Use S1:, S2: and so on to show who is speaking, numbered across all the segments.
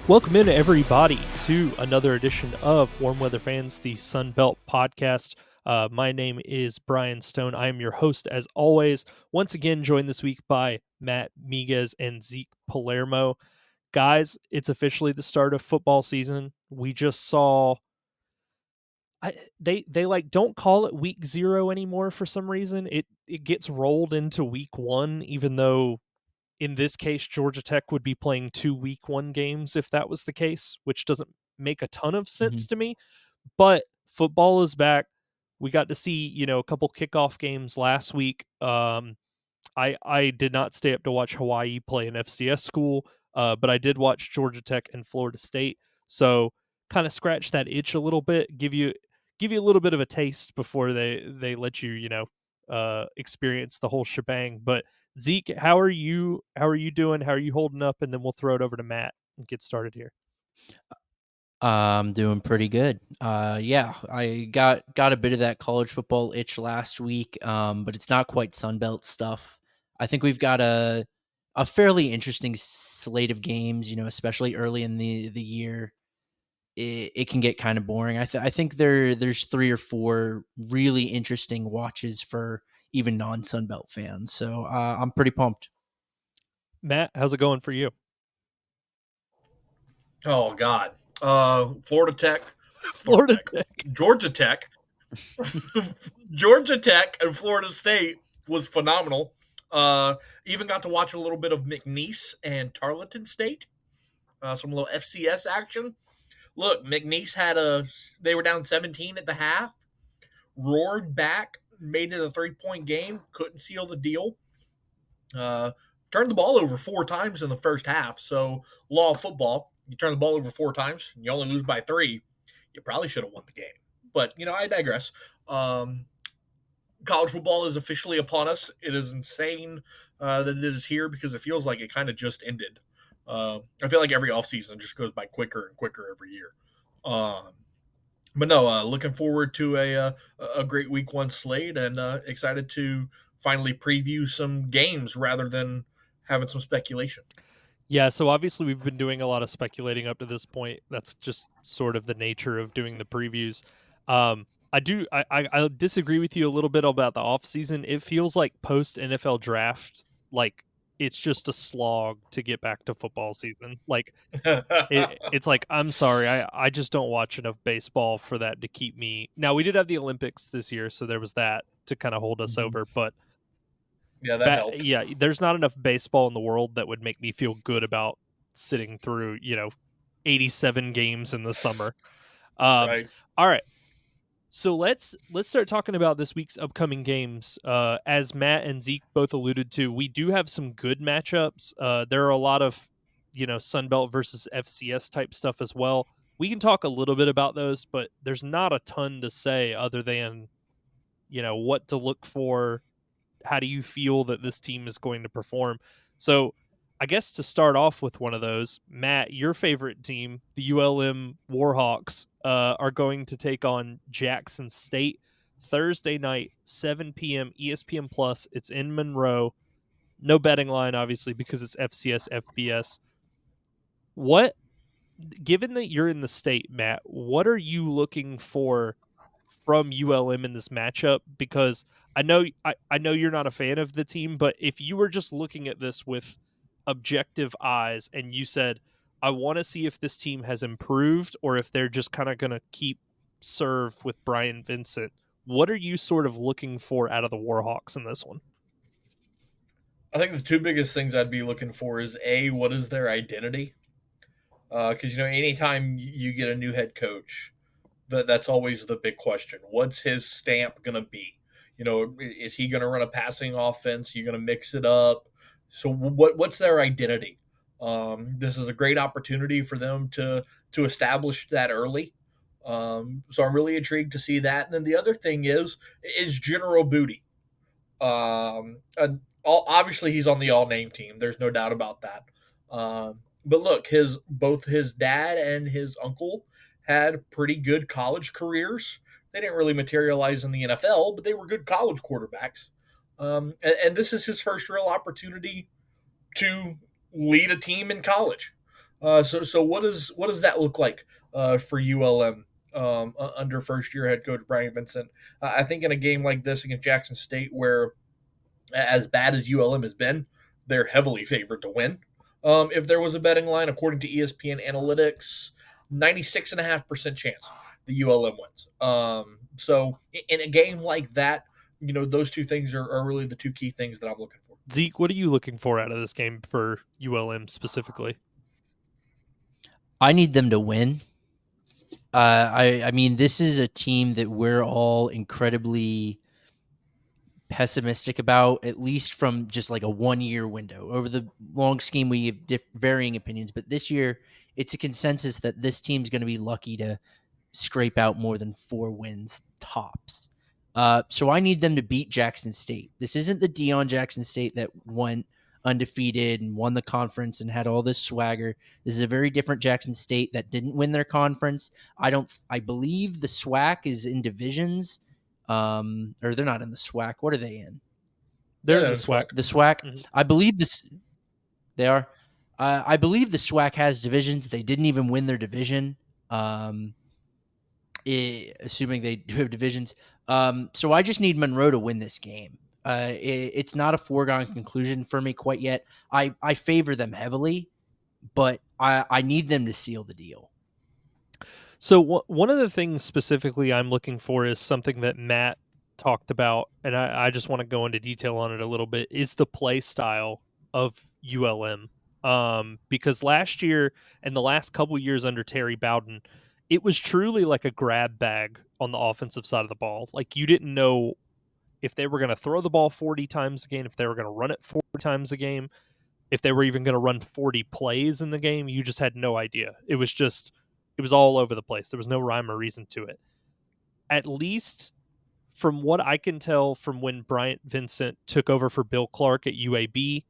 S1: Welcome in, everybody, to another edition of Warm Weather Fans, the Sun Belt podcast. My name is Brian Stone. I am your host, as always. Once again, joined this week by Matt Miguez and Zeke Palermo. Guys, it's officially the start of football season. We just saw. They like don't call it week 0 anymore for some reason. It gets rolled into week 1, even though in this case, Georgia Tech would be playing 2 week 1 games if that was the case, which doesn't make a ton of sense
S2: Mhm.
S1: to me. But football is back. We got to see, a couple kickoff games last week. I did not stay up to watch Hawaii play an FCS school, but I did watch Georgia Tech and Florida State. So kind of scratch that itch a little bit, give you a little bit of a taste before they let you, experience the whole shebang. But Zeke, how are you? How are you doing? How are you holding up? And then we'll throw it over to Matt and get started here.
S2: I'm doing pretty good. Yeah, I got a bit of that college football itch last week, but it's not quite Sunbelt stuff. I think we've got a fairly interesting slate of games. Especially early in the year, it can get kind of boring. I think there's 3 or 4 really interesting watches for even non Sunbelt fans. So I'm pretty pumped.
S1: Matt, how's it going for you?
S3: Oh God. Florida Tech, Florida
S1: Florida
S3: Tech,
S1: Tech.
S3: Georgia Tech, Georgia Tech, and Florida State was phenomenal. Even got to watch a little bit of McNeese and Tarleton State. Some little FCS action. Look, McNeese they were down 17 at the half, roared back, made it a 3-point game, couldn't seal the deal. Uh, Turned the ball over 4 times in the first half. So, law of football, you turn the ball over 4 times, and you only lose by 3. You probably should have won the game. But, I digress. Um, College football is officially upon us. It is insane that it is here because it feels like it kind of just ended. I feel like every offseason just goes by quicker and quicker every year. Um, but no, looking forward to a great week 1 slate and excited to finally preview some games rather than having some speculation.
S1: Yeah, so obviously we've been doing a lot of speculating up to this point. That's just sort of the nature of doing the previews. I disagree with you a little bit about the off season. It feels like post NFL draft, like it's just a slog to get back to football season. Like it's like I'm sorry, I just don't watch enough baseball for that to keep me. Now we did have the Olympics this year, so there was that to kind of hold us
S2: Mhm.
S1: over, but
S3: Yeah, that helped.
S1: yeah, there's not enough baseball in the world that would make me feel good about sitting through 87 games in the summer. Um,
S3: Right.
S1: all right, so let's start talking about this week's upcoming games. As Matt and Zeke both alluded to, we do have some good matchups. There are a lot of Sunbelt versus FCS type stuff as well. We can talk a little bit about those, but there's not a ton to say other than what to look for. How do you feel that this team is going to perform? So, I guess to start off with one of those, Matt, your favorite team, the ULM Warhawks, are going to take on Jackson State Thursday night, 7 p.m. ESPN Plus. It's in Monroe. No betting line, obviously, because it's FCS FBS. What, given that you're in the state, Matt, what are you looking for from ULM in this matchup? Because I know you're not a fan of the team, but if you were just looking at this with objective eyes and you said, I want to see if this team has improved or if they're just kind of going to keep serve with Brian Vincent, what are you sort of looking for out of the Warhawks in this one?
S3: I think the two biggest things I'd be looking for is A, what is their identity? Because, anytime you get a new head coach, that's always the big question. What's his stamp going to be? Is he going to run a passing offense? You going to mix it up? So what's their identity? This is a great opportunity for them to establish that early. So I'm really intrigued to see that. And then the other thing is General Booty. Obviously he's on the all name team. There's no doubt about that. But look, his both his dad and his uncle had pretty good college careers. They didn't really materialize in the NFL, but they were good college quarterbacks. And this is his first real opportunity to lead a team in college. So what does that look like for ULM under first year head coach Brian Vincent? I think in a game like this against Jackson State, where as bad as ULM has been, they're heavily favored to win. If there was a betting line, according to ESPN Analytics, 96.5% chance the ULM wins. So in a game like that, those two things are really the two key things that I'm looking for.
S1: Zeke, what are you looking for out of this game for ULM specifically?
S2: I need them to win. I mean, this is a team that we're all incredibly pessimistic about, at least from just like a 1 year window. Over the long scheme, we have varying opinions, but this year it's a consensus that this team's going to be lucky to scrape out more than 4 wins tops. So I need them to beat Jackson State. This isn't the Deion Jackson State that went undefeated and won the conference and had all this swagger. This is a very different Jackson State that didn't win their conference. I believe the SWAC is in divisions, or they're not in the SWAC. What are they in?
S1: They're
S3: Yeah,
S1: in the
S3: that's
S1: SWAC.
S2: The SWAC.
S1: Mm-hmm.
S2: I believe this. They are. I believe the SWAC has divisions. They didn't even win their division. Assuming they do have divisions. So I just need Monroe to win this game. It's not a foregone conclusion for me quite yet. I favor them heavily, but I need them to seal the deal.
S1: So one of the things specifically I'm looking for is something that Matt talked about, and I just want to go into detail on it a little bit, is the play style of ULM. Because last year and the last couple years under Terry Bowden, it was truly like a grab bag on the offensive side of the ball. Like you didn't know if they were going to throw the ball 40 times a game, if they were going to run it 40 times a game, if they were even going to run 40 plays in the game. You just had no idea. It was all over the place. There was no rhyme or reason to it. At least from what I can tell from when Bryant Vincent took over for Bill Clark at UAB,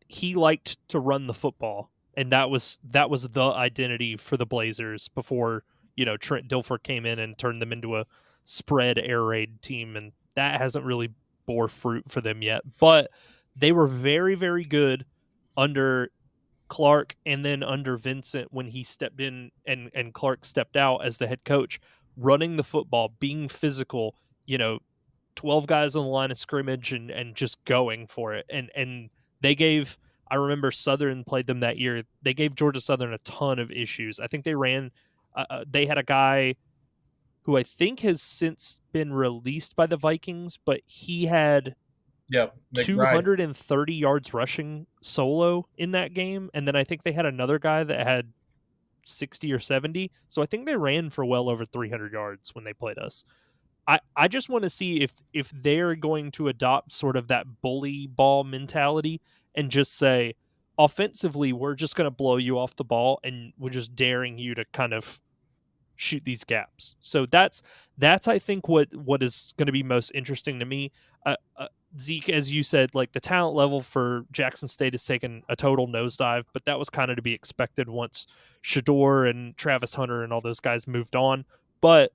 S1: he liked to run the football, and that was the identity for the Blazers before Trent Dilfer came in and turned them into a spread air raid team, and that hasn't really bore fruit for them yet. But they were very, very good under Clark and then under Vincent when he stepped in and Clark stepped out as the head coach, running the football, being physical, 12 guys on the line of scrimmage and just going for it. And they gave, I remember Southern played them that year. They gave Georgia Southern a ton of issues. I think they ran, they had a guy who I think has since been released by the Vikings, but he had
S3: Yeah, McBride.
S1: 230 yards rushing solo in that game. And then I think they had another guy that had 60 or 70. So I think they ran for well over 300 yards when they played us. I just want to see if they're going to adopt sort of that bully ball mentality and just say, offensively, we're just going to blow you off the ball and we're just daring you to kind of shoot these gaps. So that's I think what is going to be most interesting to me. Zeke, as you said, like the talent level for Jackson State has taken a total nosedive, but that was kind of to be expected once Shador and Travis Hunter and all those guys moved on. But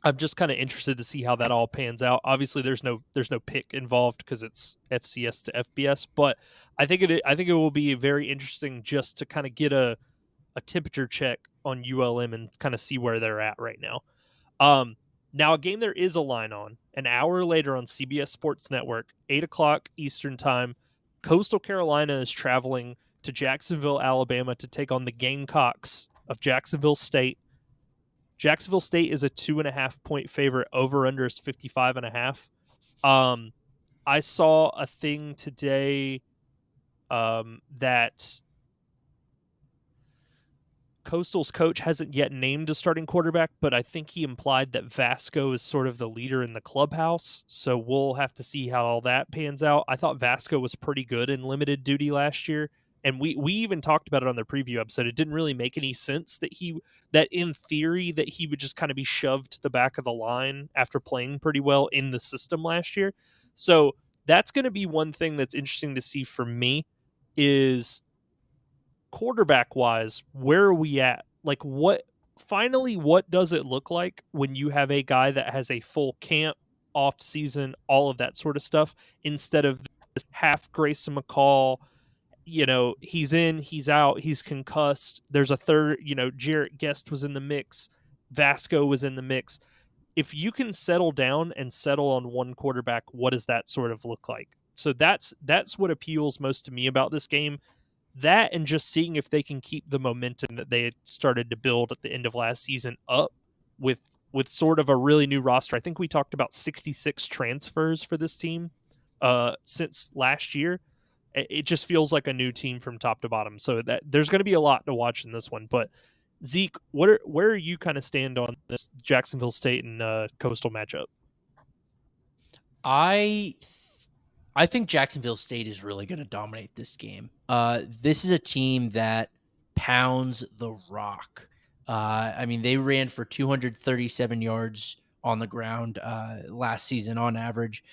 S1: I'm just kind of interested to see how that all pans out. Obviously, there's no pick involved because it's FCS to FBS, but I think it will be very interesting just to kind of get a temperature check on ULM and kind of see where they're at right now. Now, a game there is a line on an hour later on CBS Sports Network, 8:00 Eastern Time. Coastal Carolina is traveling to Jacksonville, Alabama to take on the Gamecocks of Jacksonville State. Jacksonville State is a 2.5 point favorite. Over under is 55.5. I saw a thing today that Coastal's coach hasn't yet named a starting quarterback, but I think he implied that Vasco is sort of the leader in the clubhouse. So we'll have to see how all that pans out. I thought Vasco was pretty good in limited duty last year. And we even talked about it on the preview episode. It didn't really make any sense that in theory that he would just kind of be shoved to the back of the line after playing pretty well in the system last year. So that's going to be one thing that's interesting to see for me is quarterback wise, where are we at? Like what does it look like when you have a guy that has a full camp, off season, all of that sort of stuff, instead of this half Grayson McCall, he's in, he's out, he's concussed. There's a third, Jarrett Guest was in the mix, Vasco was in the mix. If you can settle down and settle on one quarterback, what does that sort of look like? So that's what appeals most to me about this game. That and just seeing if they can keep the momentum that they had started to build at the end of last season up with sort of a really new roster. I think we talked about 66 transfers for this team since last year. It just feels like a new team from top to bottom. So that there's going to be a lot to watch in this one. But Zeke, where are you kind of stand on this Jacksonville State and Coastal matchup?
S2: I think Jacksonville State is really going to dominate this game. This is a team that pounds the rock. I mean, they ran for 237 yards on the ground last season on average.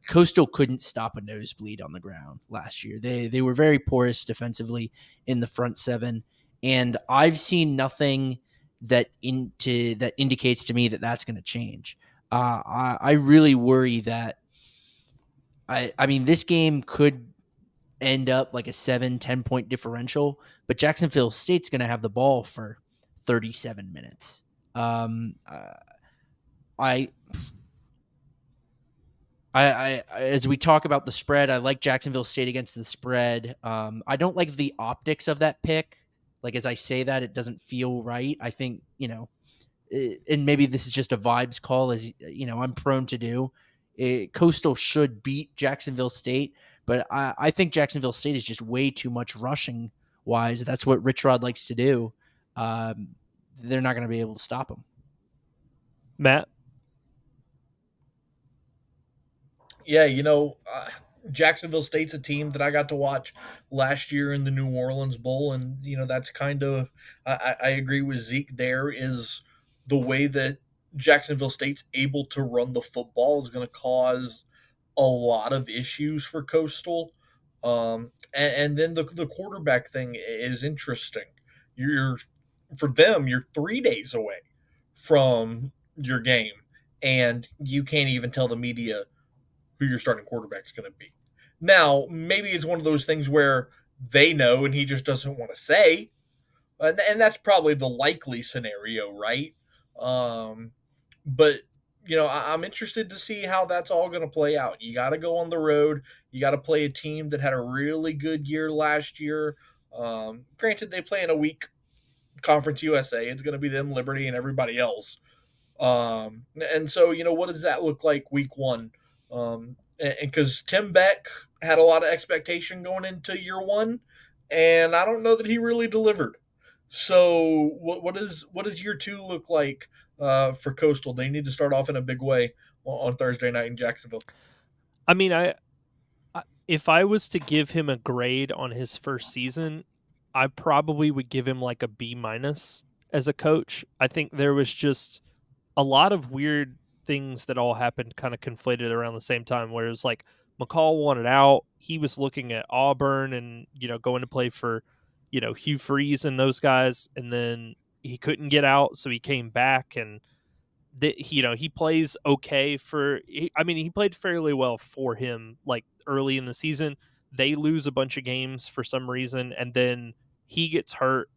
S2: Coastal couldn't stop a nosebleed on the ground last year. They were very porous defensively in the front seven, and I've seen nothing that indicates to me that that's going to change. I really worry that I mean, this game could end up like a 7-10 point differential, but Jacksonville State's going to have the ball for 37 minutes. I as we talk about the spread, I like Jacksonville State against the spread. I don't like the optics of that pick. Like, as I say that, it doesn't feel right. I think, and maybe this is just a vibes call, as I'm prone to do. Coastal should beat Jacksonville State, but I think Jacksonville State is just way too much rushing wise. That's what Rich Rod likes to do. They're not going to be able to stop him.
S1: Matt?
S3: Yeah, Jacksonville State's a team that I got to watch last year in the New Orleans Bowl, and that's kind of I agree with Zeke. There is the way that Jacksonville State's able to run the football is going to cause a lot of issues for Coastal. And then the quarterback thing is interesting. You're For them, you're 3 days away from your game, and you can't even tell the media who your starting quarterback is going to be. Now, maybe it's one of those things where they know and he just doesn't want to say, and that's probably the likely scenario, right? But I'm interested to see how that's all going to play out. You got to go on the road. You got to play a team that had a really good year last year. Granted, they play in a weak Conference USA. It's going to be them, Liberty, and everybody else. And so, what does that look like week one? And because Tim Beck had a lot of expectation going into year one, and I don't know that he really delivered. So, what does year two look like for Coastal? They need to start off in a big way on Thursday night in Jacksonville.
S1: I mean, if I was to give him a grade on his first season, I probably would give him like a B- as a coach. I think there was just a lot of weird things that all happened kind of conflated around the same time, where it was like McCall wanted out. He was looking at Auburn and, going to play for, Hugh Freeze and those guys. And then he couldn't get out. So he came back and he plays okay he played fairly well for him, like early in the season. They lose a bunch of games for some reason. And then he gets hurt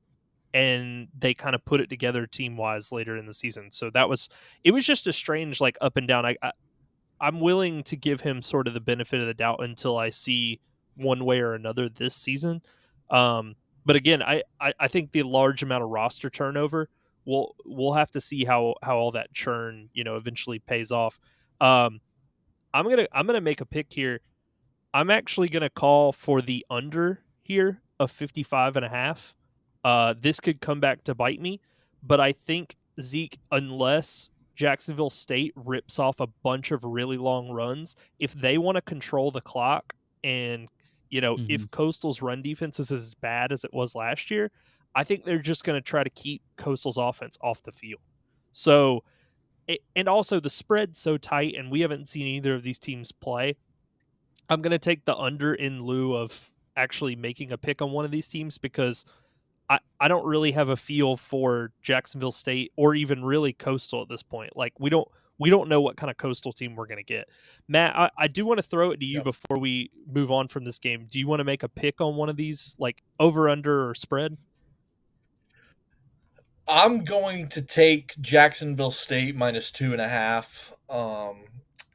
S1: and they kind of put it together team wise later in the season. So it was just a strange, like, up and down. I'm willing to give him sort of the benefit of the doubt until I see one way or another this season. But again, I think the large amount of roster turnover, we'll have to see how all that churn, eventually pays off. I'm gonna make a pick here. I'm actually gonna call for the under here of 55.5. This could come back to bite me, but I think Zeke, unless Jacksonville State rips off a bunch of really long runs, if they want to control the clock and, if Coastal's run defense is as bad as it was last year, I think they're just going to try to keep Coastal's offense off the field. So, and also the spread's so tight, and we haven't seen either of these teams play. I'm going to take the under in lieu of actually making a pick on one of these teams, because I don't really have a feel for Jacksonville State or even really Coastal at this point. Like, we we don't know what kind of Coastal team we're going to get. Matt, I do want to throw it to you
S3: Yep.
S1: before we move on from this game. Do you want to make a pick on one of these, like over, under, or spread?
S3: I'm going to take Jacksonville State minus 2.5.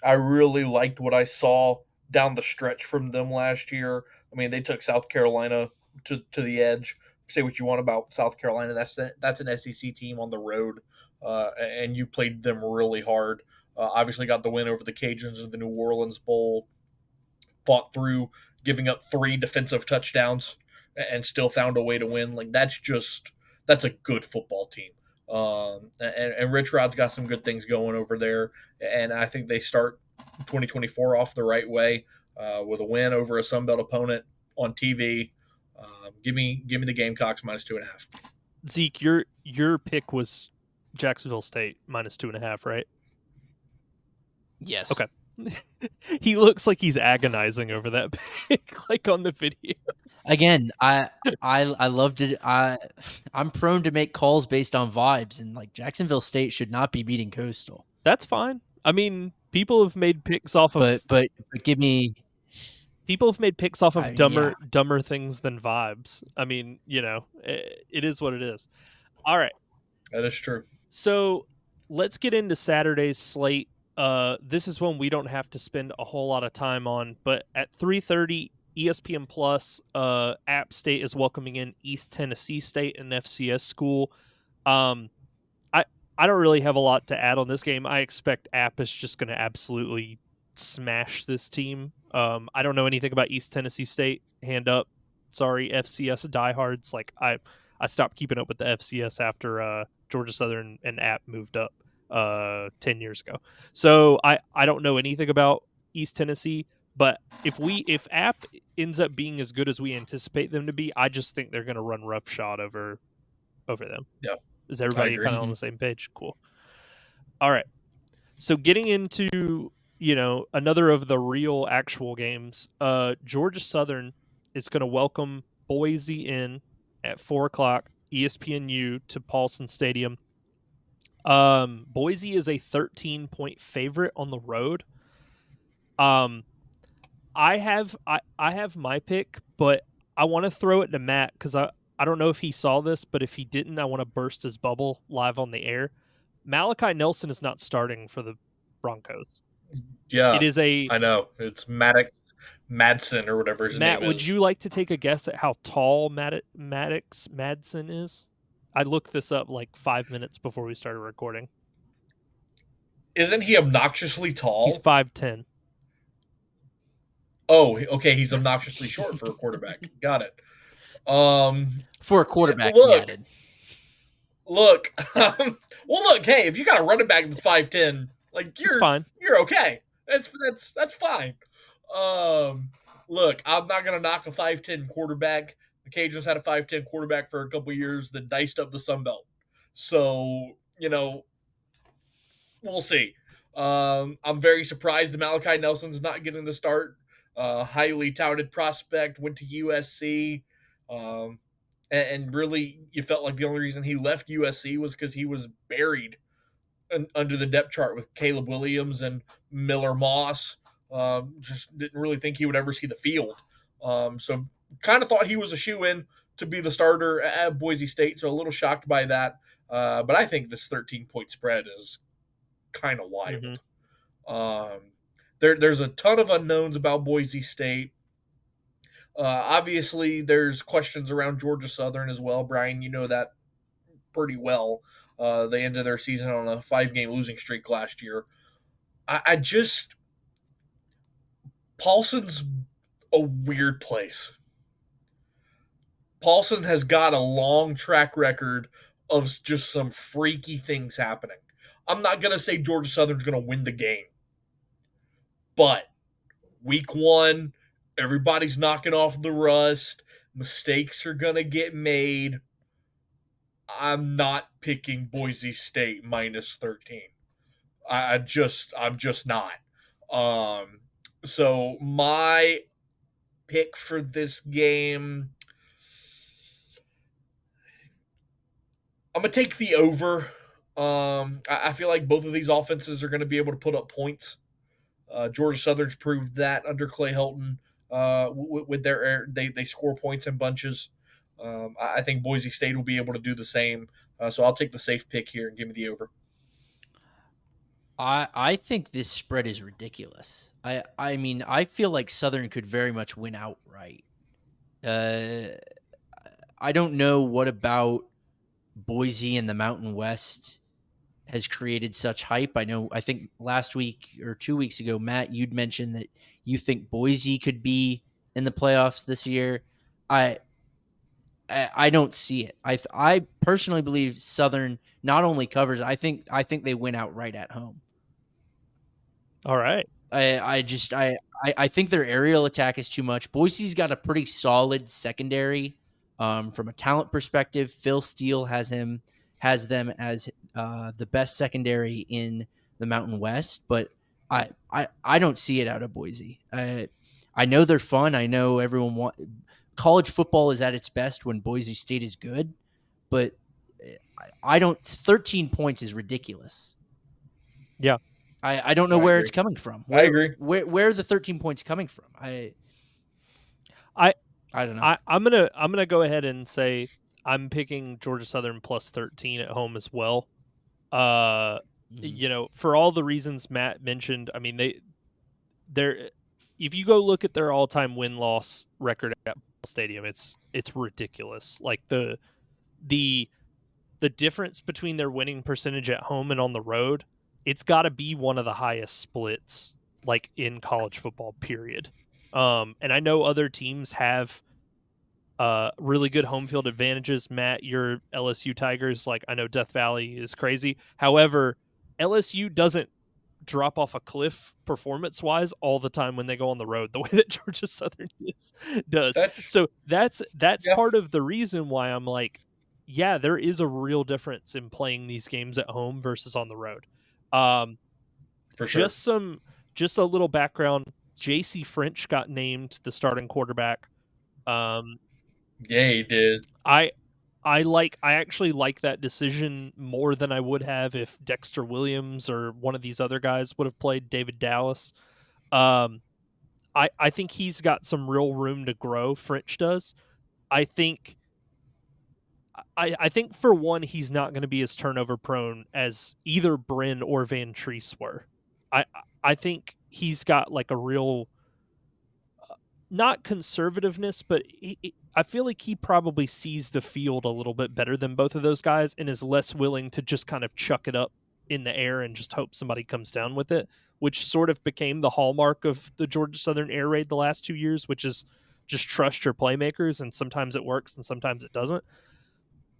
S3: I really liked what I saw down the stretch from them last year. I mean, they took South Carolina to the edge. Say what you want about South Carolina. That's an SEC team on the road, and you played them really hard. Obviously, got the win over the Cajuns in the New Orleans Bowl. Fought through, giving up 3 defensive touchdowns, and still found a way to win. Like that's a good football team. And Rich Rod's got some good things going over there, and I think they start 2024 off the right way with a win over a Sun Belt opponent on TV. Give me the Gamecocks minus 2.5.
S1: Zeke, your pick was Jacksonville State minus 2.5, right?
S2: Yes.
S1: Okay. He looks like he's agonizing over that pick, like on the video.
S2: Again, I loved it. I'm prone to make calls based on vibes, and like Jacksonville State should not be beating Coastal.
S1: That's fine. I mean, people have made picks off of
S2: But give me.
S1: people have made picks off of
S2: I mean, yeah.
S1: dumber things than vibes. I mean, it is what it is. All right.
S3: That is true.
S1: So let's get into Saturday's slate. This is one we don't have to spend a whole lot of time on, but at 3:30 ESPN Plus, App State is welcoming in East Tennessee State, an FCS school. I don't really have a lot to add on this game. I expect App is just going to absolutely smash this team. I don't know anything about East Tennessee State. Hand up. Sorry, FCS diehards. Like I stopped keeping up with the FCS after Georgia Southern and App moved up 10 years ago. So I don't know anything about East Tennessee, but if App ends up being as good as we anticipate them to be, I just think they're going to run roughshod over them.
S3: Yeah.
S1: Is everybody
S3: agree.
S1: kind of on the same page? Cool. All right. So getting into, another of the real actual games, Georgia Southern is going to welcome Boise in at 4:00 ESPNU to Paulson Stadium. Boise is a 13-point favorite on the road. I have my pick, but I want to throw it to Matt because I don't know if he saw this, but if he didn't, I want to burst his bubble live on the air. Malachi Nelson is not starting for the Broncos.
S3: Yeah,
S1: It is
S3: I know. It's Madsen or whatever his
S1: Matt,
S3: name
S1: would
S3: is.
S1: you like to take a guess at how tall Maddox Madsen is? I looked this up like 5 minutes before we started recording.
S3: Isn't he obnoxiously tall?
S1: He's 5'10".
S3: Oh, okay. He's obnoxiously short for a quarterback. Got it.
S2: For a quarterback,
S3: look,
S2: he added.
S3: Look. Well, look. Hey, if you got a running back that's 5'10", like
S1: It's fine.
S3: You're okay. That's fine. Look, I'm not gonna knock a 5'10" quarterback. The Cajuns had a 5'10" quarterback for a couple years that diced up the Sun Belt. So we'll see. I'm very surprised that Malachi Nelson's not getting the start. Highly touted prospect, went to USC. And really, you felt like the only reason he left USC was because he was buried under the depth chart with Caleb Williams and Miller Moss. Just didn't really think he would ever see the field. So kind of thought he was a shoe-in to be the starter at Boise State, so a little shocked by that. But I think this 13-point spread is kind of wild. Mm-hmm. There's a ton of unknowns about Boise State. Obviously, there's questions around Georgia Southern as well. Brian, you know that pretty well. They ended their season on a 5-game losing streak last year. I just Paulson's a weird place. Paulson has got a long track record of just some freaky things happening. I'm not going to say Georgia Southern's going to win the game, but week 1, everybody's knocking off the rust. Mistakes are going to get made. I'm not picking Boise State minus 13. I'm just not. So my pick for this game, I'm gonna take the over I feel like both of these offenses are going to be able to put up points. Georgia Southern's proved that under Clay Helton. With their air, they score points in bunches. I think Boise State will be able to do the same. So I'll take the safe pick here and give me the over.
S2: I think this spread is ridiculous. I mean, I feel like Southern could very much win outright. Uh, I don't know what about Boise and the Mountain West has created such hype. I think last week or 2 weeks ago, Matt, you'd mentioned that you think Boise could be in the playoffs this year. I I don't see it. I personally believe Southern not only covers. I think they win outright at home.
S1: All right.
S2: I think their aerial attack is too much. Boise's got a pretty solid secondary from a talent perspective. Phil Steele has them as the best secondary in the Mountain West, but I don't see it out of Boise. I know they're fun. I know everyone college football is at its best when Boise State is good, but I don't. 13 points is ridiculous.
S1: Yeah.
S2: I don't know where it's coming from.
S3: I agree.
S2: Where are the 13 points coming from? I don't know.
S1: I'm gonna go ahead and say I'm picking Georgia Southern plus 13 at home as well. For all the reasons Matt mentioned, I mean they're if you go look at their all-time win-loss record at Stadium, it's ridiculous. Like the difference between their winning percentage at home and on the road, it's got to be one of the highest splits like in college football, period. And I know other teams have really good home field advantages. Matt, your LSU Tigers, like I know Death Valley is crazy. However, LSU doesn't drop off a cliff performance wise all the time when they go on the road the way that Georgia Southern does. So that's part of the reason why I'm like, yeah, there is a real difference in playing these games at home versus on the road.
S3: For sure.
S1: Just a little background. JC French got named the starting quarterback.
S3: Yeah, he did.
S1: I actually like that decision more than I would have if Dexter Williams or one of these other guys would have played David Dallas. I think he's got some real room to grow. French does. I think for one, he's not going to be as turnover prone as either Bryn or Van Treese were. I think he's got like a real not conservativeness, but I feel like he probably sees the field a little bit better than both of those guys and is less willing to just kind of chuck it up in the air and just hope somebody comes down with it, which sort of became the hallmark of the Georgia Southern air raid the last 2 years, which is just trust your playmakers, and sometimes it works and sometimes it doesn't.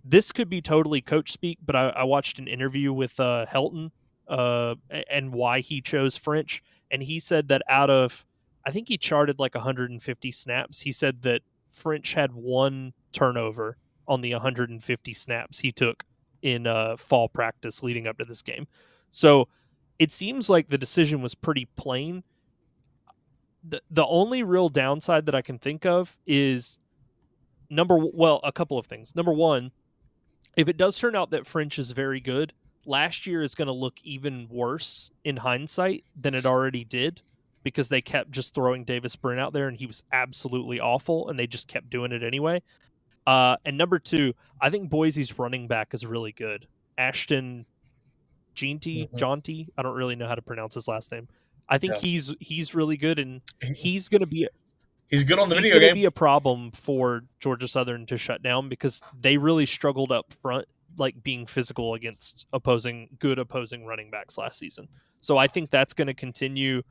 S1: This could be totally coach speak, but I watched an interview with Helton and why he chose French, and he said that out of, I think he charted like 150 snaps, he said that French had one turnover on the 150 snaps he took in fall practice leading up to this game. So it seems like the decision was pretty plain. The only real downside that I can think of is a couple of things. Number one, if it does turn out that French is very good, last year is going to look even worse in hindsight than it already did because they kept just throwing Davis Brin out there and he was absolutely awful and they just kept doing it anyway. And number two, I think Boise's running back is really good. Ashton Jaunty, I don't really know how to pronounce his last name. I think he's really good, and he's going to be
S3: he's good on the
S1: video game. He's going to be a problem for Georgia Southern to shut down because they really struggled up front, like being physical against good opposing running backs last season. So I think that's going to continue.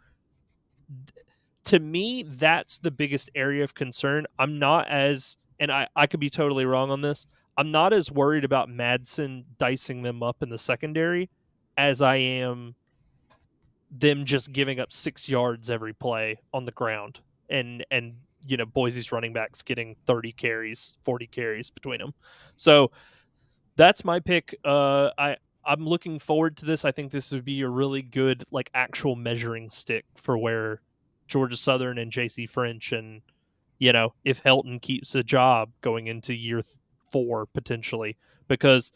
S1: To me, that's the biggest area of concern. I'm not as, and I could be totally wrong on this, I'm not as worried about Madsen dicing them up in the secondary as I am them just giving up 6 yards every play on the ground and Boise's running backs getting 30 carries, 40 carries between them. So that's my pick. I'm looking forward to this. I think this would be a really good like actual measuring stick for where Georgia Southern and JC French, and if Helton keeps a job going into year 4 potentially, because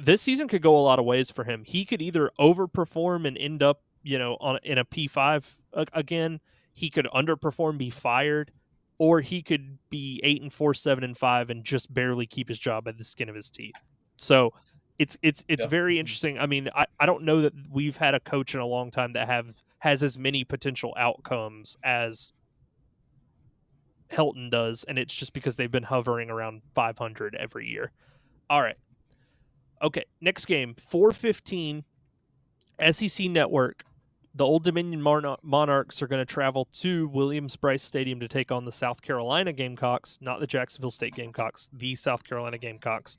S1: this season could go a lot of ways for him. He could either overperform and end up, in a P5 again. He could underperform, be fired, or he could be 8-4, 7-5, and just barely keep his job by the skin of his teeth. So it's
S3: Yeah.
S1: very interesting. I mean, I don't know that we've had a coach in a long time that has as many potential outcomes as Helton does, and it's just because they've been hovering around 500 every year. All right. Okay, next game, 4:15, SEC Network. The Old Dominion Monarchs are going to travel to Williams-Brice Stadium to take on the South Carolina Gamecocks, not the Jacksonville State Gamecocks, the South Carolina Gamecocks.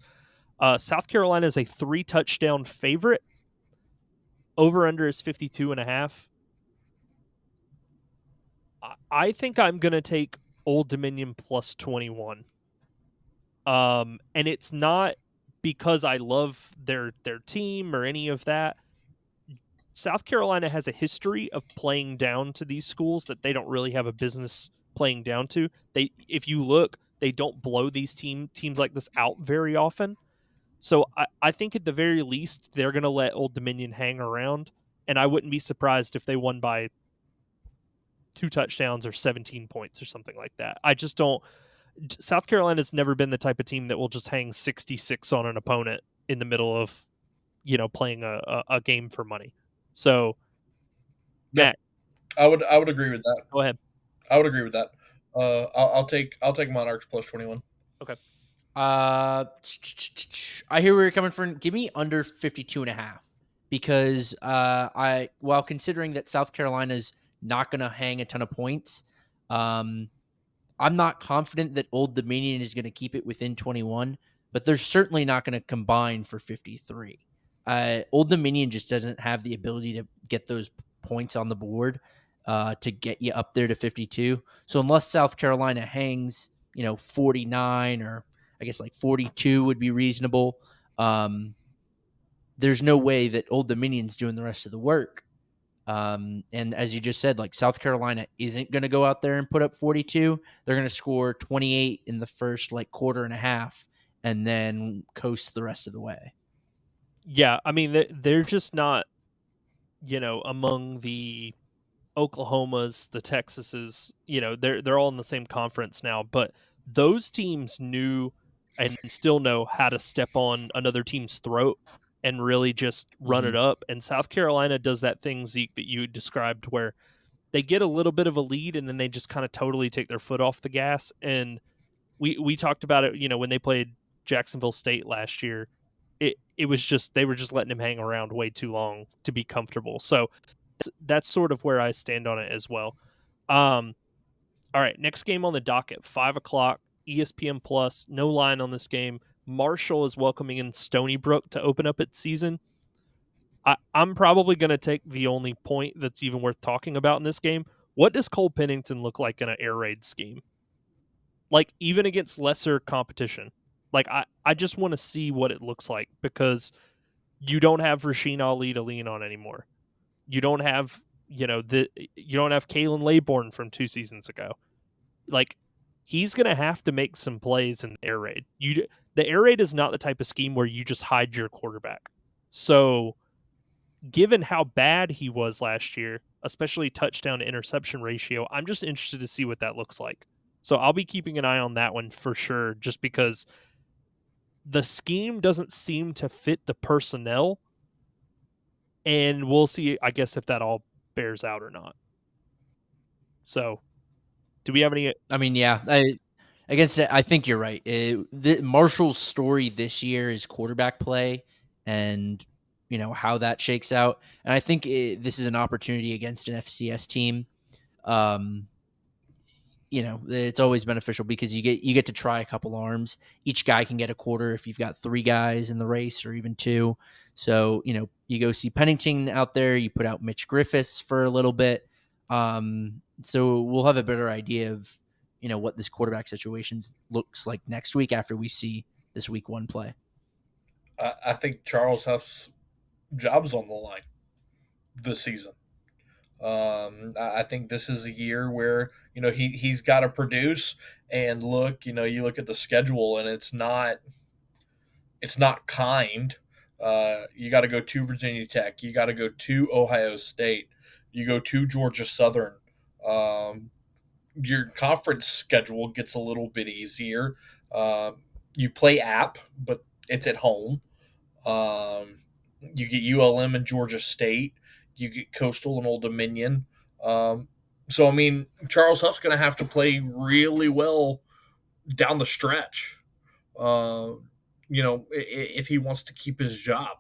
S1: South Carolina is a 3-touchdown favorite. Over-under is 52.5. I think I'm going to take Old Dominion plus 21. And it's not because I love their team or any of that. South Carolina has a history of playing down to these schools that they don't really have a business playing down to. If you look, they don't blow these teams like this out very often. So I think at the very least they're going to let Old Dominion hang around, and I wouldn't be surprised if they won by 2 touchdowns or 17 points or something like that. I just don't. South Carolina's never been the type of team that will just hang 66 on an opponent in the middle of playing a game for money. So
S3: Yeah,
S1: Matt,
S3: I would agree with that.
S1: go ahead.
S3: I would agree with that. I'll take Monarchs plus 21.
S1: Okay.
S2: I hear where you're coming from. Give me under 52.5 because while considering that South Carolina's not going to hang a ton of points, I'm not confident that Old Dominion is going to keep it within 21, but they're certainly not going to combine for 53. Old Dominion just doesn't have the ability to get those points on the board to get you up there to 52. So unless South Carolina hangs, 49 or I guess like 42 would be reasonable. There's no way that Old Dominion's doing the rest of the work. And as you just said, like South Carolina isn't going to go out there and put up 42. They're going to score 28 in the first like quarter and a half and then coast the rest of the way.
S1: Yeah, I mean they're just not, among the Oklahomas, the Texases. They're all in the same conference now, but those teams knew and still know how to step on another team's throat and really just run it up. And South Carolina does that thing, Zeke, that you described, where they get a little bit of a lead and then they just kind of totally take their foot off the gas. And we talked about it, when they played Jacksonville State last year. It was just they were just letting him hang around way too long to be comfortable. So that's sort of where I stand on it as well. All right, next game on the docket, 5:00, ESPN Plus. No line on this game. Marshall is welcoming in Stony Brook to open up its season. I'm probably going to take the only point that's even worth talking about in this game. What does Cole Pennington look like in an air raid scheme? Like, even against lesser competition. Like, I just want to see what it looks like because you don't have Rasheen Ali to lean on anymore. You don't have, you don't have Kalen Laybourne from 2 seasons ago. Like, he's going to have to make some plays in the air raid. The air raid is not the type of scheme where you just hide your quarterback. So, given how bad he was last year, especially touchdown to interception ratio, I'm just interested to see what that looks like. So I'll be keeping an eye on that one for sure, just because the scheme doesn't seem to fit the personnel. And we'll see, I guess, if that all bears out or not. So, do we have any?
S2: I mean, yeah, I think you're right. Marshall's story this year is quarterback play and, how that shakes out. And I think this is an opportunity against an FCS team. It's always beneficial because you get to try a couple arms. Each guy can get a quarter if you've got 3 guys in the race or even 2. So, you go see Pennington out there, you put out Mitch Griffiths for a little bit. So we'll have a better idea of, what this quarterback situation looks like next week after we see this week 1 play.
S3: I think Charles Huff's job's on the line this season. I think this is a year where he's got to produce and look. You look at the schedule and It's not kind. You got to go to Virginia Tech. You got to go to Ohio State. You go to Georgia Southern. Um, your conference schedule gets a little bit easier. Um, you play App, but it's at home. Um, you get ULM and Georgia State. You get Coastal and Old Dominion. So I mean, Charles Huff's going to have to play really well down the stretch. Uh, if he wants to keep his job.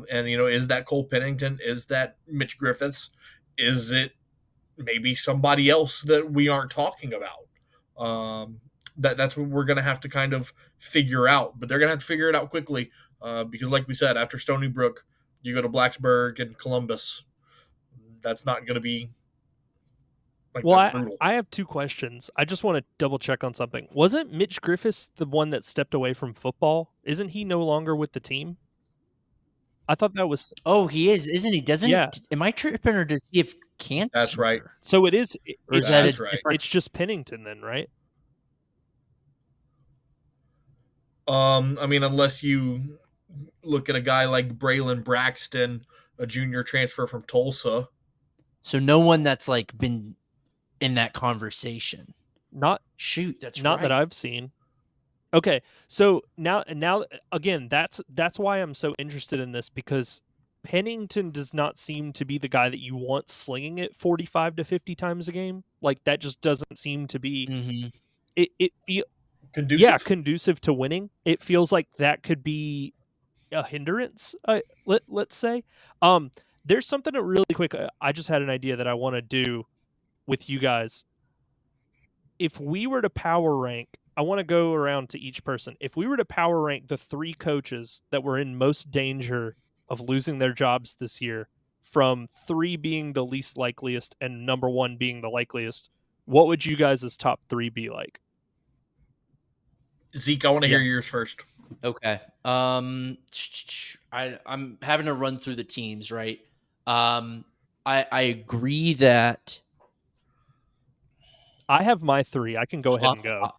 S3: And is that Cole Pennington? Is that Mitch Griffiths? Is it maybe somebody else that we aren't talking about? That's what we're going to have to kind of figure out. But they're going to have to figure it out quickly because, like we said, after Stony Brook, you go to Blacksburg and Columbus. That's not going to be
S1: Well,
S3: that's brutal.
S1: I have two questions. I just want to double check on something. Wasn't Mitch Griffiths the one that stepped away from football? Isn't he no longer with the team? I thought that was.
S2: Oh, he is, isn't he? Doesn't
S1: Yeah.
S2: Am I tripping, or does he have cancer?
S3: That's right.
S1: So it is.
S2: Or is
S1: It's
S2: that
S1: just,
S2: a
S3: right.
S2: different?
S1: it's just Pennington then, right?
S3: I mean, unless you look at a guy like Braylon Braxton, a junior transfer from Tulsa.
S2: So no one that's like been in that conversation.
S1: Not
S2: Shoot, that's
S1: not
S2: right.
S1: that I've seen. Okay, so now again, that's why I'm so interested in this, because Pennington does not seem to be the guy that you want slinging it 45 to 50 times a game. Like, that just doesn't seem to be
S2: Mhm.
S1: it feel
S3: Conducive?
S1: conducive to winning. It feels like that could be a hindrance. Let's say. There's something that really quick. I just had an idea that I want to do with you guys. If we were to power rank, I want to go around to each person. If we were to power rank the three coaches that were in most danger of losing their jobs this year, from 3 being the least likeliest and number 1 being the likeliest, what would you guys' top 3 be like?
S3: Zeke, I want to
S1: Yeah.
S3: hear yours first.
S2: Okay. I'm having to run through the teams, right? I agree that
S1: I have my 3. I can go ahead and go.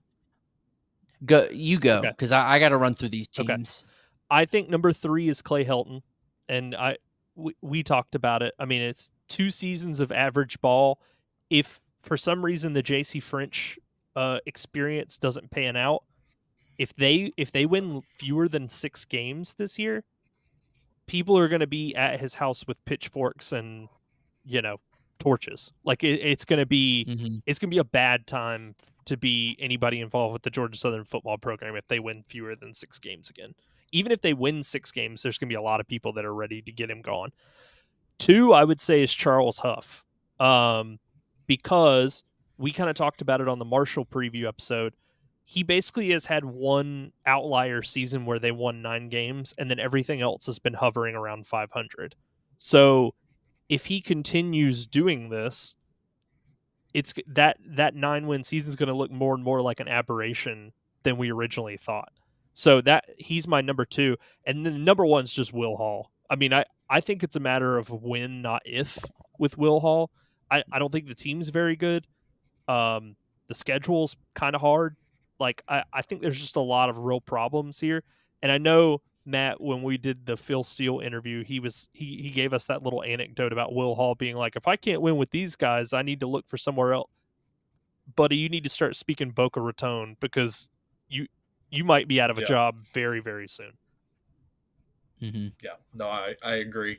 S2: You go,
S1: Okay.
S2: because I got to run through these
S1: Okay.
S2: teams.
S1: I think number 3 is Clay Helton, and we talked about it. I mean, it's 2 seasons of average ball. If for some reason the JC French experience doesn't pan out, if they win fewer than 6 games this year, people are going to be at his house with pitchforks and torches. Like, it's going to be
S2: Mhm.
S1: it's going to be a bad time to be anybody involved with the Georgia Southern football program if they win fewer than 6 games again. Even if they win 6 games, there's going to be a lot of people that are ready to get him gone. 2, I would say, is Charles Huff, because we kind of talked about it on the Marshall preview episode. He basically has had one outlier season where they won 9 games, and then everything else has been hovering around 500. So if he continues doing this, it's that 9-win season is going to look more and more like an aberration than we originally thought. So that he's my number 2, and then number 1 is just Will Hall. I mean, I think it's a matter of when, not if, with Will Hall. I don't think the team's very good. The schedule's kind of hard. Like, I think there's just a lot of real problems here. And I know, Matt, when we did the Phil Steele interview, he gave us that little anecdote about Will Hall being like, if I can't win with these guys, I need to look for somewhere else. Buddy, you need to start speaking Boca Raton, because you might be out of a job very, very soon.
S2: Mm-hmm.
S3: Yeah, no, I agree.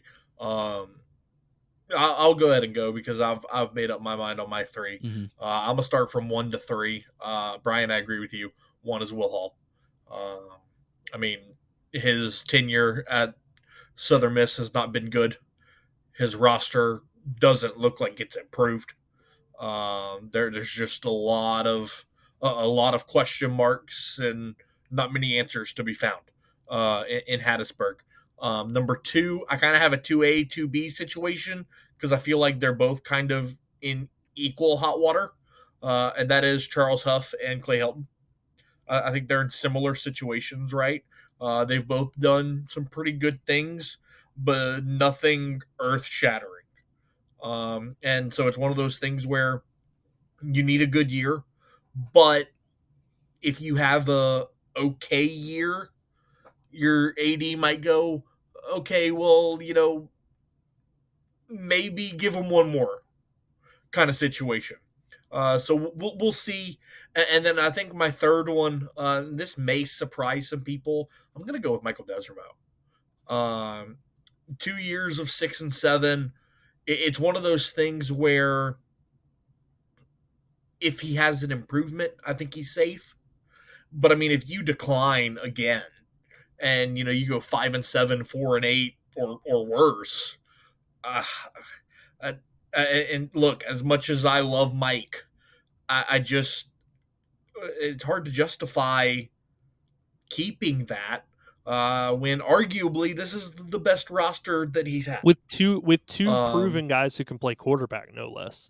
S3: I'll go ahead and go because I've made up my mind on my 3.
S2: Mm-hmm.
S3: I'm gonna start from 1 to 3. Brian, I agree with you. 1 is Will Hall. I mean, his tenure at Southern Miss has not been good. His roster doesn't look like it's improved. There's just a lot of question marks and not many answers to be found in Hattiesburg. Number 2, I kind of have a 2A, 2B situation because I feel like they're both kind of in equal hot water, and that is Charles Huff and Clay Helton. I think they're in similar situations, right? They've both done some pretty good things, but nothing earth shattering. And so it's one of those things where you need a good year, but if you have a okay year, your AD might go, okay, well, maybe give him one more kind of situation. So we'll see. And then I think my third one, this may surprise some people. I'm going to go with Michael Desormeaux. 2 years of 6-7. It's one of those things where if he has an improvement, I think he's safe. But I mean, if you decline again and you go 5-7, 4-8, or worse, uh, uh, and look, as much as I love Mike, I just it's hard to justify keeping that when arguably this is the best roster that he's had.
S1: With two
S3: Um,
S1: proven guys who can play quarterback, no less.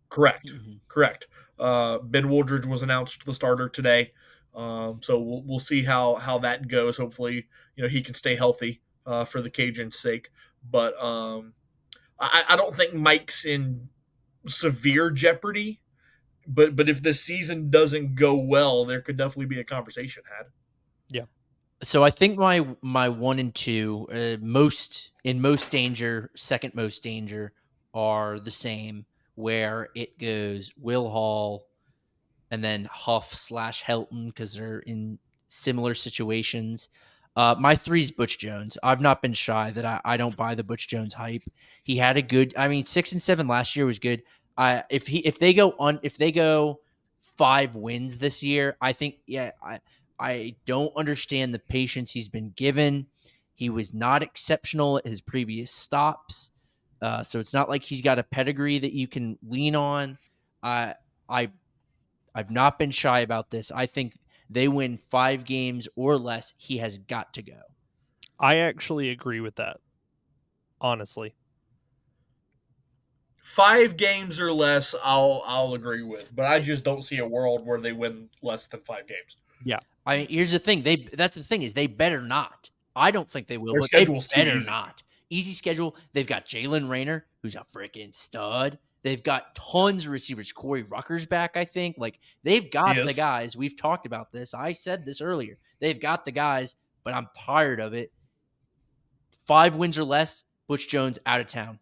S3: correct,
S2: Mhm.
S3: correct. Ben Woodridge was announced the starter today, so we'll see how that goes. Hopefully, he can stay healthy for the Cajuns' sake. But I don't think Mike's in severe jeopardy. But if this season doesn't go well, there could definitely be a conversation had.
S1: Yeah.
S2: So I think my 1 and 2, most danger, second most danger, are the same. Where it goes Will Hall, and then Huff/Helton because they're in similar situations. My three's Butch Jones. I've not been shy that I don't buy the Butch Jones hype. He had a good. I mean, 6-7 last year was good. If they go 5 wins this year, I think I don't understand the patience he's been given. He was not exceptional at his previous stops, so it's not like he's got a pedigree that you can lean on. I I I've not been shy about this. I think they win 5 games or less. He has got to go.
S1: I actually agree with that, honestly.
S3: 5 games or less, I'll agree with, but I just don't see a world where they win less than 5 games.
S1: Yeah.
S2: Here's the thing. That's the thing is they better not. I don't think they will,
S3: Their
S2: but they
S3: schedule's too
S2: better
S3: easy.
S2: not. Easy schedule. They've got Jalen Rayner, who's a freaking stud. They've got tons of receivers. Corey Rucker's back, I think. Like they've
S3: He
S2: got the
S3: is.
S2: guys. We've talked about this. I said this earlier. They've got the guys, but I'm tired of it. 5 wins or less. Butch Jones out of town.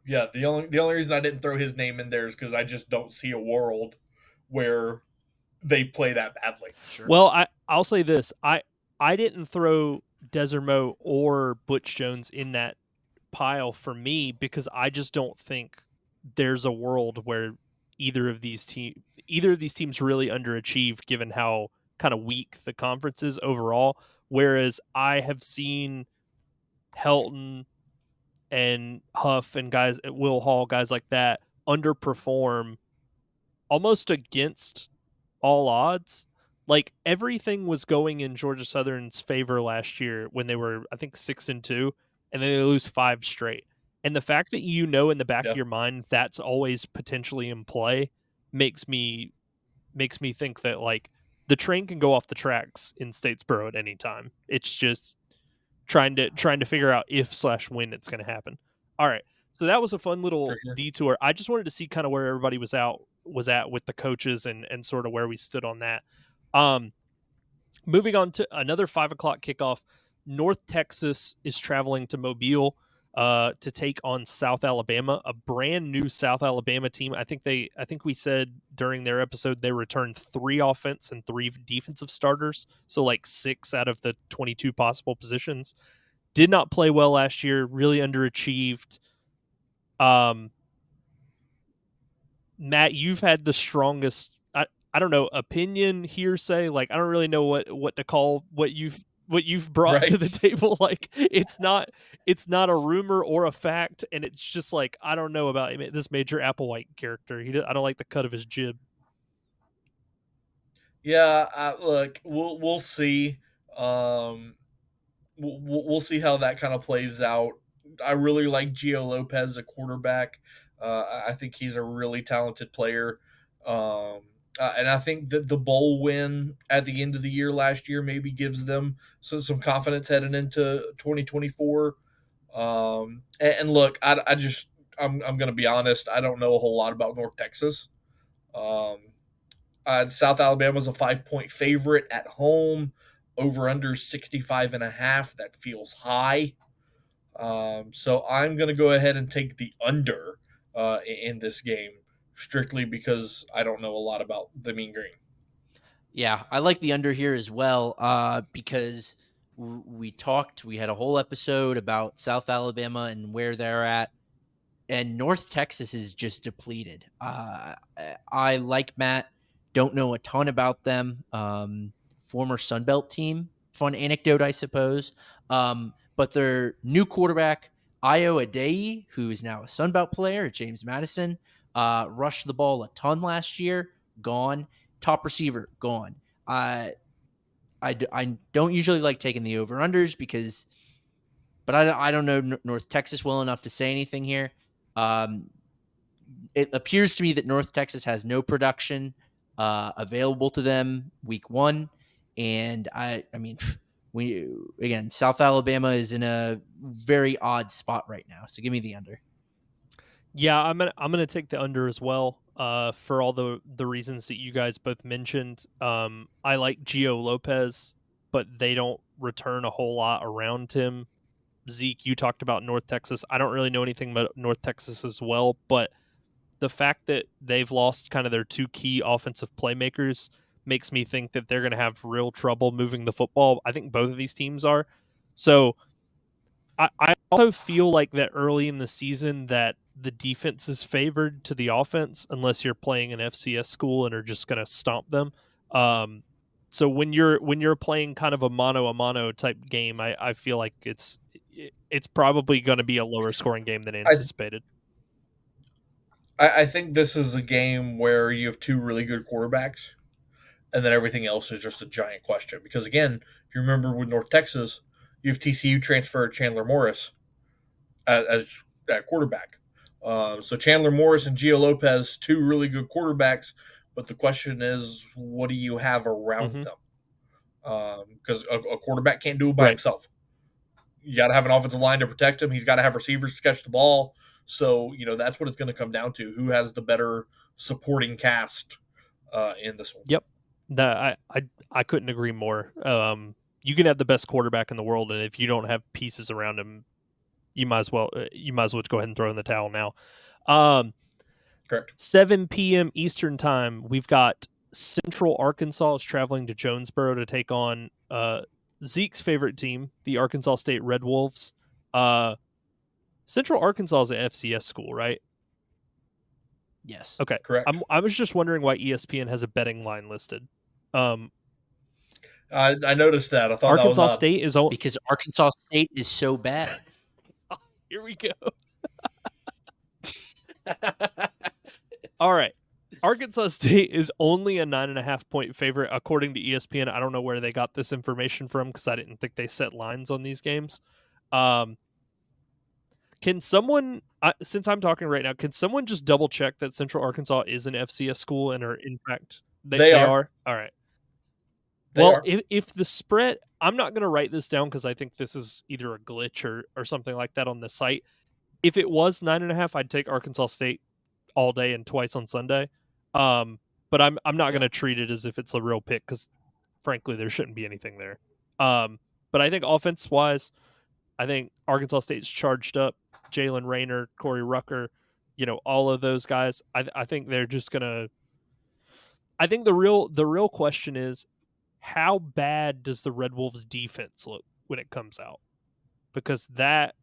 S3: Yeah, the only reason I didn't throw his name in there is because I just don't see a world where they play that badly.
S2: Sure.
S1: Well, I'll say this. I didn't throw Desormeaux or Butch Jones in that pile for me because I just don't think there's a world where either of these teams really underachieve given how kind of weak the conference is overall. Whereas I have seen Helton and Huff and guys at Will Hall, guys like that, underperform almost against all odds. Like everything was going in Georgia Southern's favor last year when they were, I think, 6-2, and then they lose 5 straight. And the fact that in the back of
S3: Yeah,
S1: your mind that's always potentially in play makes me think that like the train can go off the tracks in Statesboro at any time. It's just trying to figure out if/when it's going to happen. All right. So that was a fun
S3: for
S1: little
S3: sure.
S1: detour. I just wanted to see kind of where everybody was at with the coaches and sort of where we stood on that. Um, Moving on to another 5 o'clock kickoff. North Texas is traveling to Mobile to take on South Alabama, a brand new South Alabama team. I think we said during their episode they returned 3 offense and 3 defensive starters, so like 6 out of the 22 possible positions. Did not play well last year, really underachieved. Um, Matt, you've had the strongest I don't know, opinion, hearsay, like I don't really know what to call what you've brought to
S3: Right.
S1: the table. Like it's not a rumor or a fact, and it's just like I don't know about this Major Applewhite character. I don't like the cut of his jib.
S3: Yeah. Look, we'll see. Um, we'll see how that kind of plays out. I really like Gio Lopez, a quarterback. I think he's a really talented player. And I think that the bowl win at the end of the year last year maybe gives them some confidence heading into 2024. And look, I'm going to be honest. I don't know a whole lot about North Texas. Um, South Alabama's a 5-point favorite at home. over under 65.5. That feels high. So I'm going to go ahead and take the under in this game, strictly because I don't know a lot about the Mean Green.
S2: Yeah, I like the under here as well because we had a whole episode about South Alabama and where they're at, and North Texas is just depleted. I like Matt, don't know a ton about them. Former Sunbelt team, fun anecdote, I suppose. But their new quarterback, Io Adei, who is now a Sunbelt player at James Madison, rushed the ball a ton last year, gone. Top receiver, gone. I don't usually like taking the over-unders but I don't know North Texas well enough to say anything here. It appears to me that North Texas has no production available to them week one. And I mean, South Alabama is in a very odd spot right now. So give me the under.
S1: Yeah, I'm gonna take the under as well. For all the reasons that you guys both mentioned. I like Gio Lopez, but they don't return a whole lot around him. Zeke, you talked about North Texas. I don't really know anything about North Texas as well, but the fact that they've lost kind of their two key offensive playmakers makes me think that they're going to have real trouble moving the football. I think both of these teams are. So I also feel like that early in the season that the defense is favored to the offense unless you're playing an FCS school and are just going to stomp them. So when you're playing kind of a mano type game, I feel like it's probably going to be a lower scoring game than
S3: I,
S1: anticipated.
S3: I think this is a game where you have two really good quarterbacks, and then everything else is just a giant question. Because again, if you remember with North Texas, you have TCU transferred Chandler Morris as at quarterback. So Chandler Morris and Gio Lopez, two really good quarterbacks, but the question is, what do you have around
S1: Mm-hmm.
S3: them? Because a quarterback can't do it by
S1: Right.
S3: himself. You got to have an offensive line to protect him. He's got to have receivers to catch the ball. So that's what it's going to come down to: who has the better supporting cast in this one.
S1: Yep. That I couldn't agree more. You can have the best quarterback in the world, and if you don't have pieces around him, you might as well go ahead and throw in the towel now.
S3: Correct.
S1: 7 p.m. Eastern time, we've got Central Arkansas is traveling to Jonesboro to take on Zeke's favorite team, the Arkansas State Red Wolves. Central Arkansas is an FCS school, right?
S2: Yes.
S1: Okay.
S3: Correct.
S1: I was just wondering why ESPN has a betting line listed.
S3: I noticed that. I thought
S1: Arkansas
S3: that was
S1: State is
S2: Because Arkansas State is so bad.
S1: Here we go. All right. Arkansas State is only a 9.5-point favorite according to ESPN. I don't know where they got this information from because I didn't think they set lines on these games. Can someone, since I'm talking right now, can someone just double check that Central Arkansas is an FCS school and are in fact
S3: They
S1: they
S3: are.
S1: are? All right.
S3: They
S1: Well,
S3: are.
S1: if the spread, I'm not going to write this down because I think this is either a glitch or something like that on the site. If it was 9.5, I'd take Arkansas State all day and twice on Sunday. But I'm not going to treat it as if it's a real pick because, frankly, there shouldn't be anything there. But I think offense wise, I think Arkansas State's charged up. Jalen Rayner, Corey Rucker, all of those guys. I think they're just gonna. I think the real question is how bad does the Red Wolves defense look when it comes out? Because that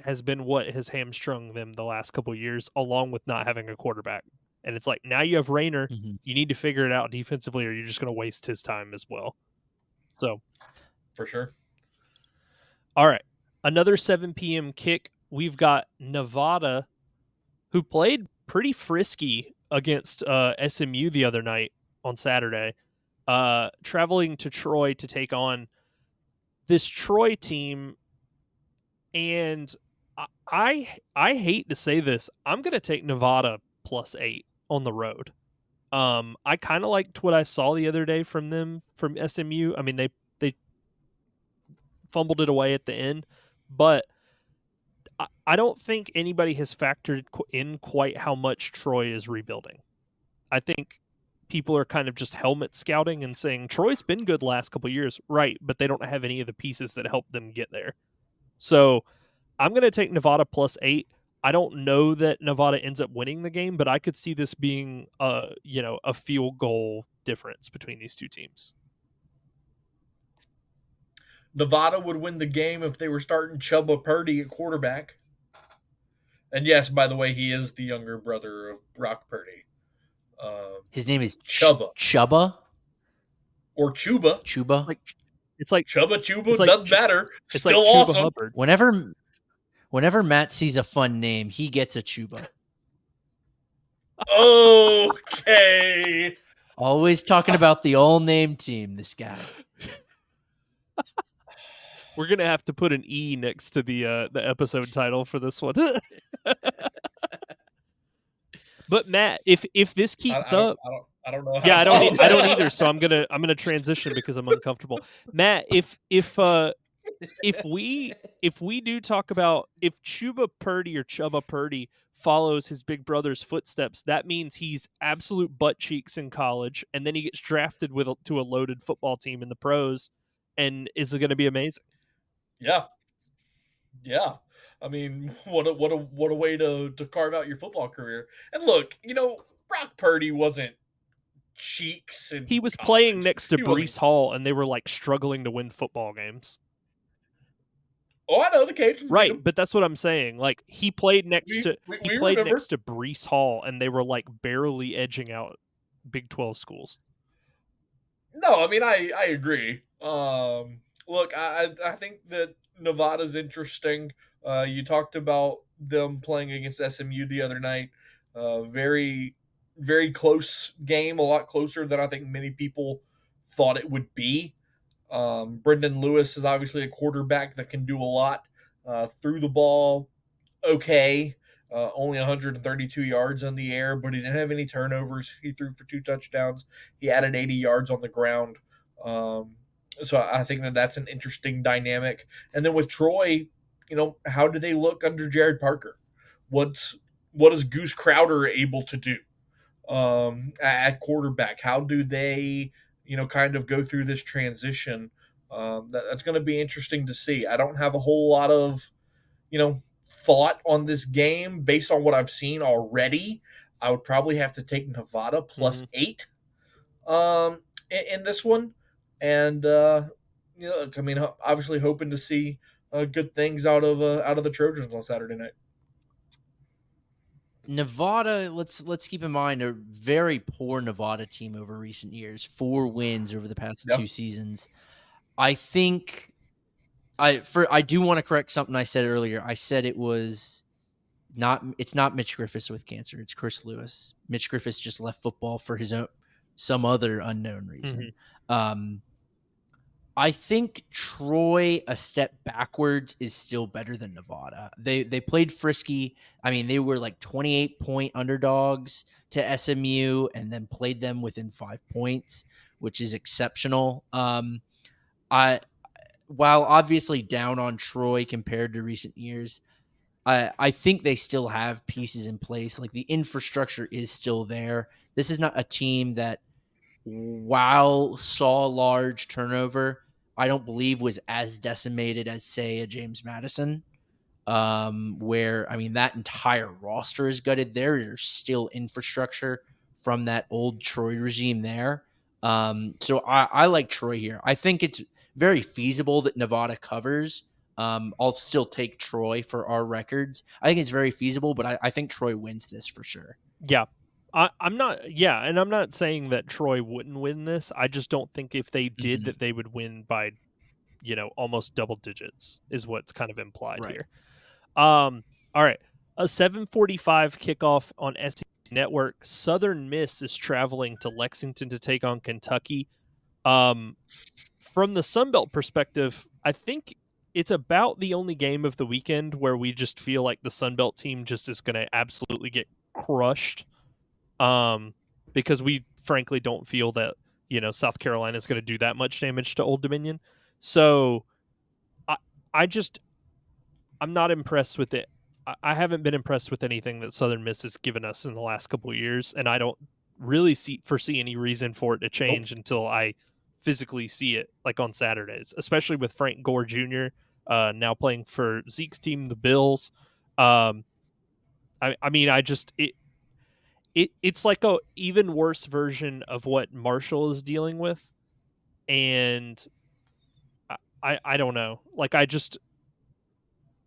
S1: has been what has hamstrung them the last couple of years, along with not having a quarterback. And it's like now you have Rayner, you need to figure it out defensively, or you're just going to waste his time as well. So,
S3: For sure.
S1: all right, another 7 p.m. kick. We've got Nevada, who played pretty frisky against SMU the other night on Saturday, traveling to Troy to take on this Troy team. And I hate to say this, I'm going to take Nevada +8 on the road. I kind of liked what I saw the other day from them from SMU. I mean, they fumbled it away at the end, but I don't think anybody has factored in quite how much Troy is rebuilding. I think people are kind of just helmet scouting and saying Troy's been good the last couple of years, right? But they don't have any of the pieces that help them get there. So I'm going to take Nevada +8. I don't know that Nevada ends up winning the game, but I could see this being a field goal difference between these two teams.
S3: Nevada would win the game if they were starting Chuba Purdy at quarterback. And yes, by the way, he is the younger brother of Brock Purdy.
S2: His name is
S3: Chuba.
S2: Chuba?
S3: Or Chuba.
S2: Chuba?
S1: It's like
S3: Chuba
S1: like
S3: doesn't matter.
S1: It's
S3: Still
S1: like Chuba
S3: awesome.
S1: Hubbard.
S2: Whenever Matt sees a fun name, he gets a Chuba.
S3: Okay.
S2: Always talking about the all name team, this guy.
S1: We're gonna have to put an E next to the episode title for this one. But Matt, if this keeps up,
S3: I don't know.
S1: I don't either. So I'm gonna transition because I'm uncomfortable. Matt, if we do talk about if Chuba Purdy follows his big brother's footsteps, that means he's absolute butt cheeks in college, and then he gets drafted to a loaded football team in the pros, and is going to be amazing.
S3: Yeah. I mean, what a way to carve out your football career. And look, Brock Purdy wasn't cheeks, and
S1: he was playing next to Breece Hall, and they were like struggling to win football games.
S3: Oh, I know the Cajuns,
S1: right? But that's what I'm saying. Like he played next to Breece Hall, and they were like barely edging out Big 12 schools.
S3: No, I mean I agree. Look, I think that Nevada's interesting. You talked about them playing against SMU the other night. Very, very close game. A lot closer than I think many people thought it would be. Brendan Lewis is obviously a quarterback that can do a lot. Threw the ball okay. Only 132 yards in the air, but he didn't have any turnovers. He threw for 2 touchdowns. He added 80 yards on the ground. So I think that that's an interesting dynamic. And then with Troy, how do they look under Jared Parker? What is Goose Crowder able to do at quarterback? How do they, kind of go through this transition? That's going to be interesting to see. I don't have a whole lot of, thought on this game based on what I've seen already. I would probably have to take Nevada +8 in this one. And I mean, obviously hoping to see good things out of the Trojans on Saturday night.
S2: Nevada, let's keep in mind a very poor Nevada team over recent years. 4 wins over the past 2 seasons. I think I do want to correct something I said earlier. I said it's not Mitch Griffis with cancer. It's Chris Lewis. Mitch Griffis just left football for some other unknown reason. Mm-hmm. I think Troy, a step backwards, is still better than Nevada. They played frisky. I mean, they were like 28-point underdogs to SMU and then played them within 5 points, which is exceptional. While obviously down on Troy compared to recent years, I think they still have pieces in place. Like the infrastructure is still there. This is not a team that, while saw large turnover, I don't believe was as decimated as, say, a James Madison, where, I mean, that entire roster is gutted. There is still infrastructure from that old Troy regime there. So I like Troy here. I think it's very feasible that Nevada covers. I'll still take Troy for our records. I think it's very feasible, but I think Troy wins this for sure.
S1: Yeah. I'm not saying that Troy wouldn't win this. I just don't think if they did that they would win by, almost double digits is what's kind of implied here. All right. A 7:45 kickoff on SEC Network. Southern Miss is traveling to Lexington to take on Kentucky. From the Sun Belt perspective, I think it's about the only game of the weekend where we just feel like the Sun Belt team just is going to absolutely get crushed. Because we frankly don't feel that, South Carolina is going to do that much damage to Old Dominion. So I'm not impressed with it. I haven't been impressed with anything that Southern Miss has given us in the last couple of years, and I don't really foresee any reason for it to
S3: Nope.
S1: change until I physically see it, like on Saturdays, especially with Frank Gore Jr. Now playing for Zeke's team, the Bills. I mean, it's like a even worse version of what Marshall is dealing with, and I don't know. Like I just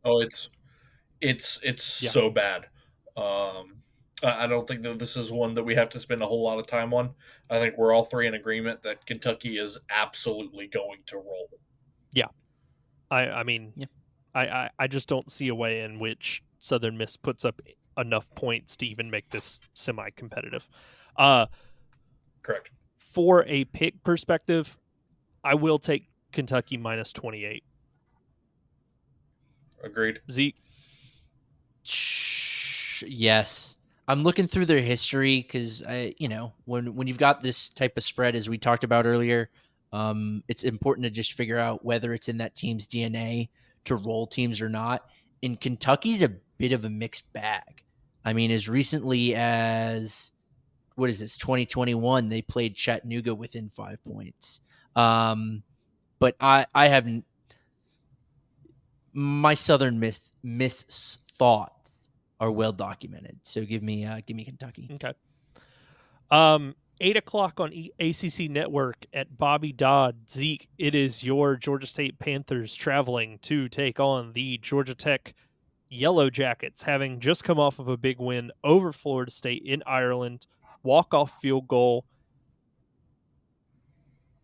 S3: Oh, it's
S1: yeah
S3: so bad. I don't think that this is one that we have to spend a whole lot of time on. I think we're all three in agreement that Kentucky is absolutely going to roll.
S1: yeah. I mean,
S2: Yeah.
S1: I just don't see a way in which Southern Miss puts up enough points to even make this semi-competitive.
S3: Correct.
S1: For a pick perspective, I will take Kentucky minus 28.
S3: Agreed.
S1: Zeke,
S2: Yes. I'm looking through their history because when you've got this type of spread as we talked about earlier, it's important to just figure out whether it's in that team's DNA to roll teams or not. And Kentucky's a bit of a mixed bag. I mean, as recently as what is this 2021, they played Chattanooga within 5 points. But I haven't my Southern Miss thoughts are well documented. So give me Kentucky.
S1: okay. 8 o'clock on ACC Network at Bobby Dodd. Zeke, it is your Georgia State Panthers traveling to take on the Georgia Tech Yellow Jackets, having just come off of a big win over Florida State in Ireland. Walk-off field goal.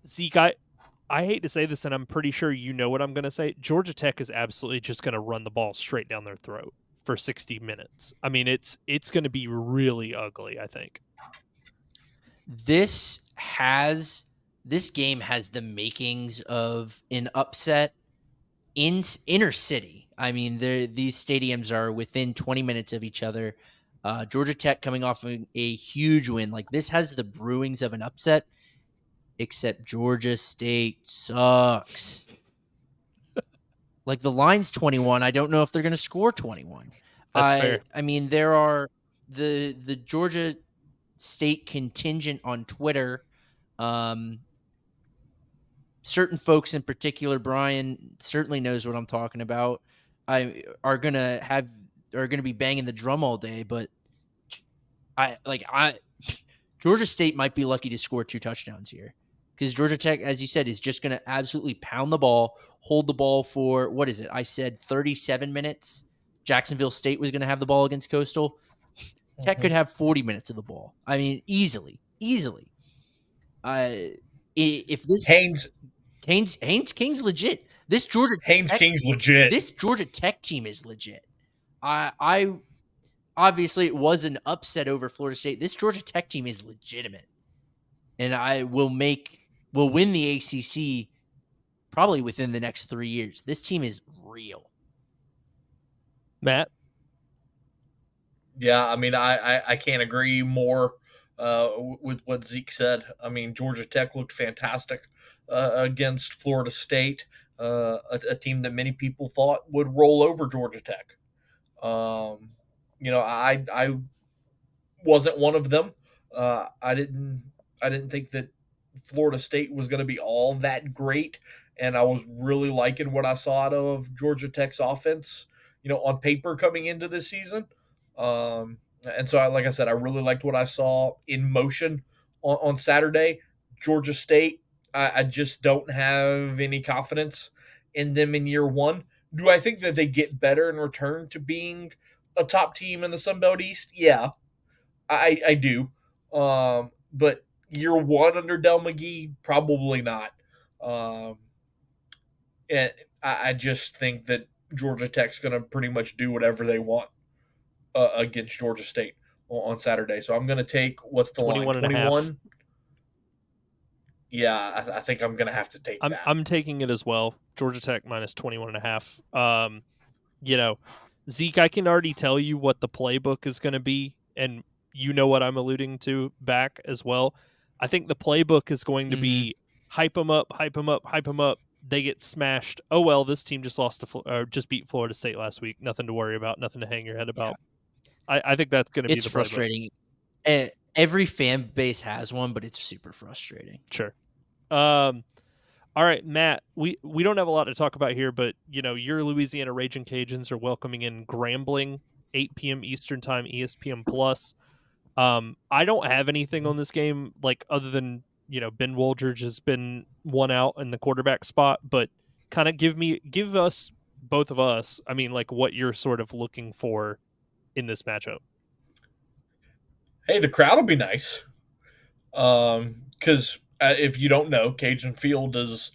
S1: Zeke, I hate to say this, and I'm pretty sure you know what I'm going to say. Georgia Tech is absolutely just going to run the ball straight down their throat for 60 minutes. I mean, it's going to be really ugly, I think.
S2: This game has the makings of an upset in inner city. I mean, these stadiums are within 20 minutes of each other. Georgia Tech coming off a huge win. Like this has the brewings of an upset, except Georgia State sucks. Like the line's 21. I don't know if they're going to score 21.
S1: That's fair.
S2: I mean, there are the Georgia State contingent on Twitter. Certain folks in particular, Brian certainly knows what I'm talking about. Are gonna be banging the drum all day, but Georgia State might be lucky to score 2 touchdowns here because Georgia Tech, as you said, is just going to absolutely pound the ball, hold the ball for what is it? I said 37 minutes. Jacksonville State was going to have the ball against Coastal. Tech could have 40 minutes of the ball. I mean, easily. If this Haynes King's legit. This Georgia
S3: Haynes King's legit.
S2: This Georgia Tech team is legit. I obviously it was an upset over Florida State. This Georgia Tech team is legitimate, and will win the ACC probably within the next 3 years. This team is real.
S1: Matt?
S3: Yeah, I mean, I can't agree more with what Zeke said. I mean, Georgia Tech looked fantastic against Florida State, a team that many people thought would roll over Georgia Tech. I wasn't one of them. I didn't think that Florida State was going to be all that great, and I was really liking what I saw out of Georgia Tech's offense. On paper coming into this season. And so, like I said, I really liked what I saw in motion on Saturday. Georgia State, I just don't have any confidence in them in year one. Do I think that they get better in return to being a top team in the Sun Belt East? Yeah, I do. But year one under Del McGee, probably not. And I just think that Georgia Tech's going to pretty much do whatever they want against Georgia State on Saturday. So I'm going to take what's the
S1: 21
S3: line?
S1: and a half.
S3: 21. Yeah, I think I'm going to have to take that.
S1: I'm taking it as well. Georgia Tech minus 21 and a half. Zeke, I can already tell you what the playbook is going to be, and you know what I'm alluding to back as well. I think the playbook is going to be hype them up, hype them up, hype them up. They get smashed. Oh well, this team just just beat Florida State last week. Nothing to worry about. Nothing to hang your head about. I think that's going to be the
S2: frustrating. And every fan base has one, but it's super frustrating.
S1: Sure. All right, Matt, we don't have a lot to talk about here, but your Louisiana Raging Cajuns are welcoming in Grambling, 8 p.m. Eastern Time, ESPN Plus. I don't have anything on this game, like other than Ben Woldridge has been one out in the quarterback spot, but kind of give us both of us. I mean, like what you're sort of looking for in this matchup.
S3: Hey, the crowd will be nice. Because if you don't know, Cajun Field is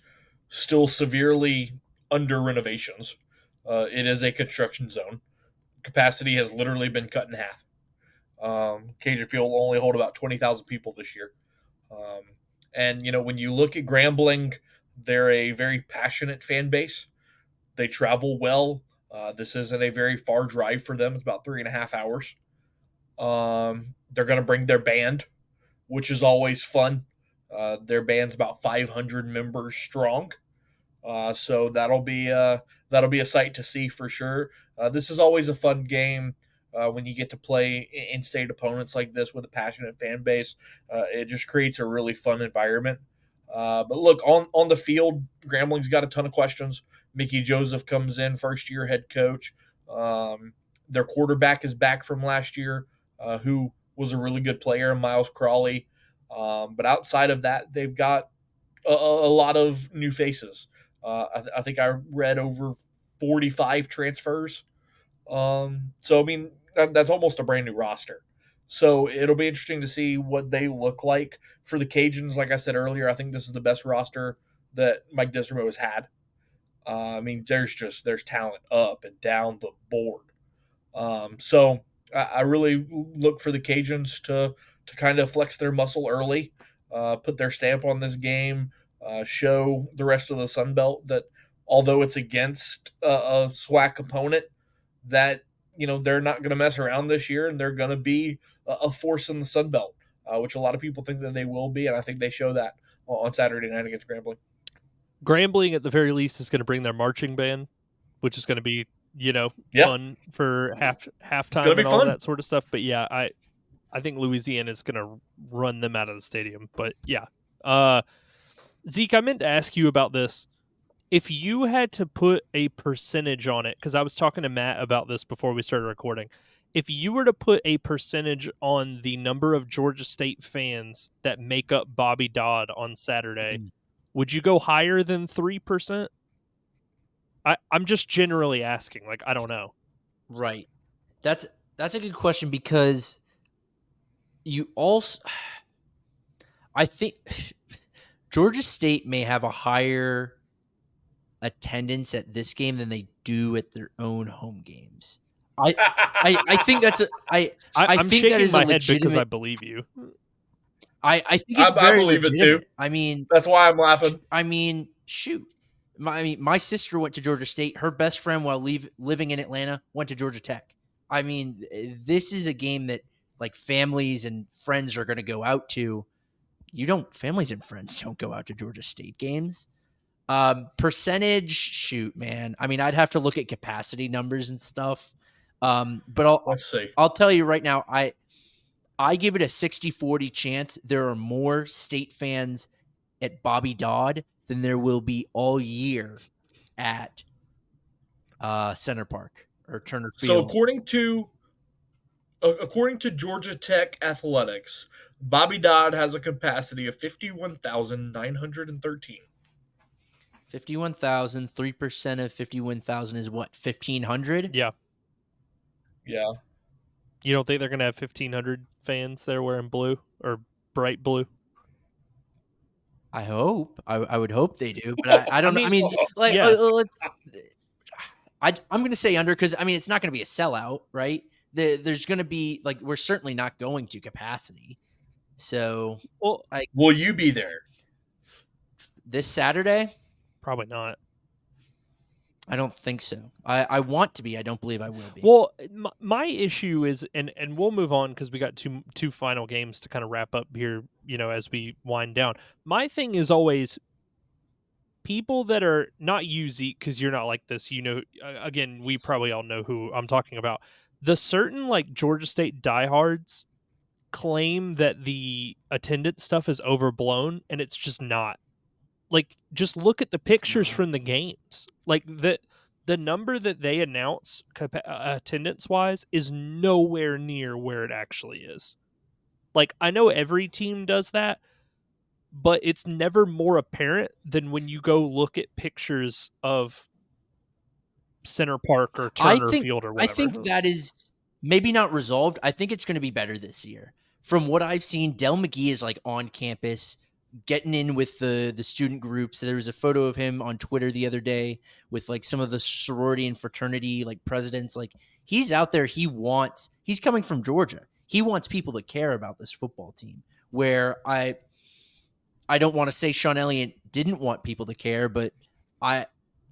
S3: still severely under renovations. It is a construction zone. Capacity has literally been cut in half. Cajun Field will only hold about 20,000 people this year. Um, and, when you look at Grambling, they're a very passionate fan base. They travel well. This isn't a very far drive for them. It's about 3.5 hours. They're going to bring their band, which is always fun. Their band's about 500 members strong, so that'll be a sight to see for sure. This is always a fun game when you get to play in-state opponents like this with a passionate fan base. It just creates a really fun environment. But look, on the field, Grambling's got a ton of questions. Mickey Joseph comes in, first year head coach. Their quarterback is back from last year, who was a really good player, Miles Crawley. But outside of that, they've got a lot of new faces. I think I read over 45 transfers. So I mean that's almost a brand new roster. So it'll be interesting to see what they look like for the Cajuns. Like I said earlier, I think this is the best roster that Mike Dissermo has had. I mean, there's talent up and down the board. So I really look for the Cajuns to kind of flex their muscle early, put their stamp on this game, show the rest of the Sun Belt that although it's against a SWAC opponent, that they're not going to mess around this year and they're going to be a force in the Sun Belt, which a lot of people think that they will be, and I think they show that on Saturday night against Grambling.
S1: Grambling, at the very least, is going to bring their marching band, which is going to be
S3: Yeah,
S1: fun for halftime
S3: gonna be
S1: and all
S3: fun.
S1: that sort of stuff. But yeah, I think Louisiana is going to run them out of the stadium. But yeah, Zeke, I meant to ask you about this. If you had to put a percentage on it, because I was talking to Matt about this before we started recording, if you were to put a percentage on the number of Georgia State fans that make up Bobby Dodd on Saturday, would you go higher than 3%? I'm just generally asking. Like, I don't know.
S2: Right. That's a good question because you also, I think Georgia State may have a higher attendance at this game than they do at their own home games. I think that's I
S1: I'm
S2: think
S1: shaking
S2: that is
S1: my
S2: a
S1: head because I
S2: legitimate.
S1: believe you.
S2: I think it's
S3: I
S2: very
S3: believe it
S2: legitimate.
S3: too.
S2: I mean,
S3: That's why I'm laughing.
S2: Shoot. My sister went to Georgia State. Her best friend while living in Atlanta went to Georgia Tech. I mean, this is a game that like families and friends are going to go out to. Families and friends don't go out to Georgia State games. Percentage, shoot, man. I mean, I'd have to look at capacity numbers and stuff. But
S3: Let's see.
S2: I'll tell you right now, I give it a 60-40 chance there are more State fans at Bobby Dodd than there will be all year at Center Park or Turner
S3: So
S2: Field.
S3: according to Georgia Tech Athletics, Bobby Dodd has a capacity of 51,913.
S2: 51,000, 3% of 51,000 is what, 1,500?
S1: Yeah.
S3: Yeah.
S1: You don't think they're going to have 1,500 fans there wearing blue or bright blue?
S2: I hope. I would hope they do, but I don't know. I mean, like,
S1: yeah.
S2: I'm going to say under because, I mean, it's not going to be a sellout, right? There's going to be, like, we're certainly not going to capacity. So,
S1: well,
S3: will you be there
S2: this Saturday?
S1: Probably not.
S2: I don't think so. I want to be. I don't believe I will be.
S1: Well, my issue is, and we'll move on because we got two final games to kind of wrap up here, as we wind down. My thing is always people that are not you, Zeke, because you're not like this. Again, we probably all know who I'm talking about. The certain like Georgia State diehards claim that the attendance stuff is overblown, and it's just not. Like, just look at the
S2: It's
S1: pictures
S2: not.
S1: from the games. Like, the number that they announce attendance wise is nowhere near where it actually is. Like, I know every team does that, but it's never more apparent than when you go look at pictures of Center Park or
S2: I
S1: Turner
S2: think
S1: Field or
S2: I
S1: whatever.
S2: think that is maybe not resolved. I think it's going to be better this year. From what I've seen, Del McGee is like on campus, getting in with the student groups. There was a photo of him on Twitter the other day with like some of the sorority and fraternity like presidents. Like he's out there. He's coming from Georgia. He wants people to care about this football team. Where I don't want to say Sean Elliott didn't want people to care, but I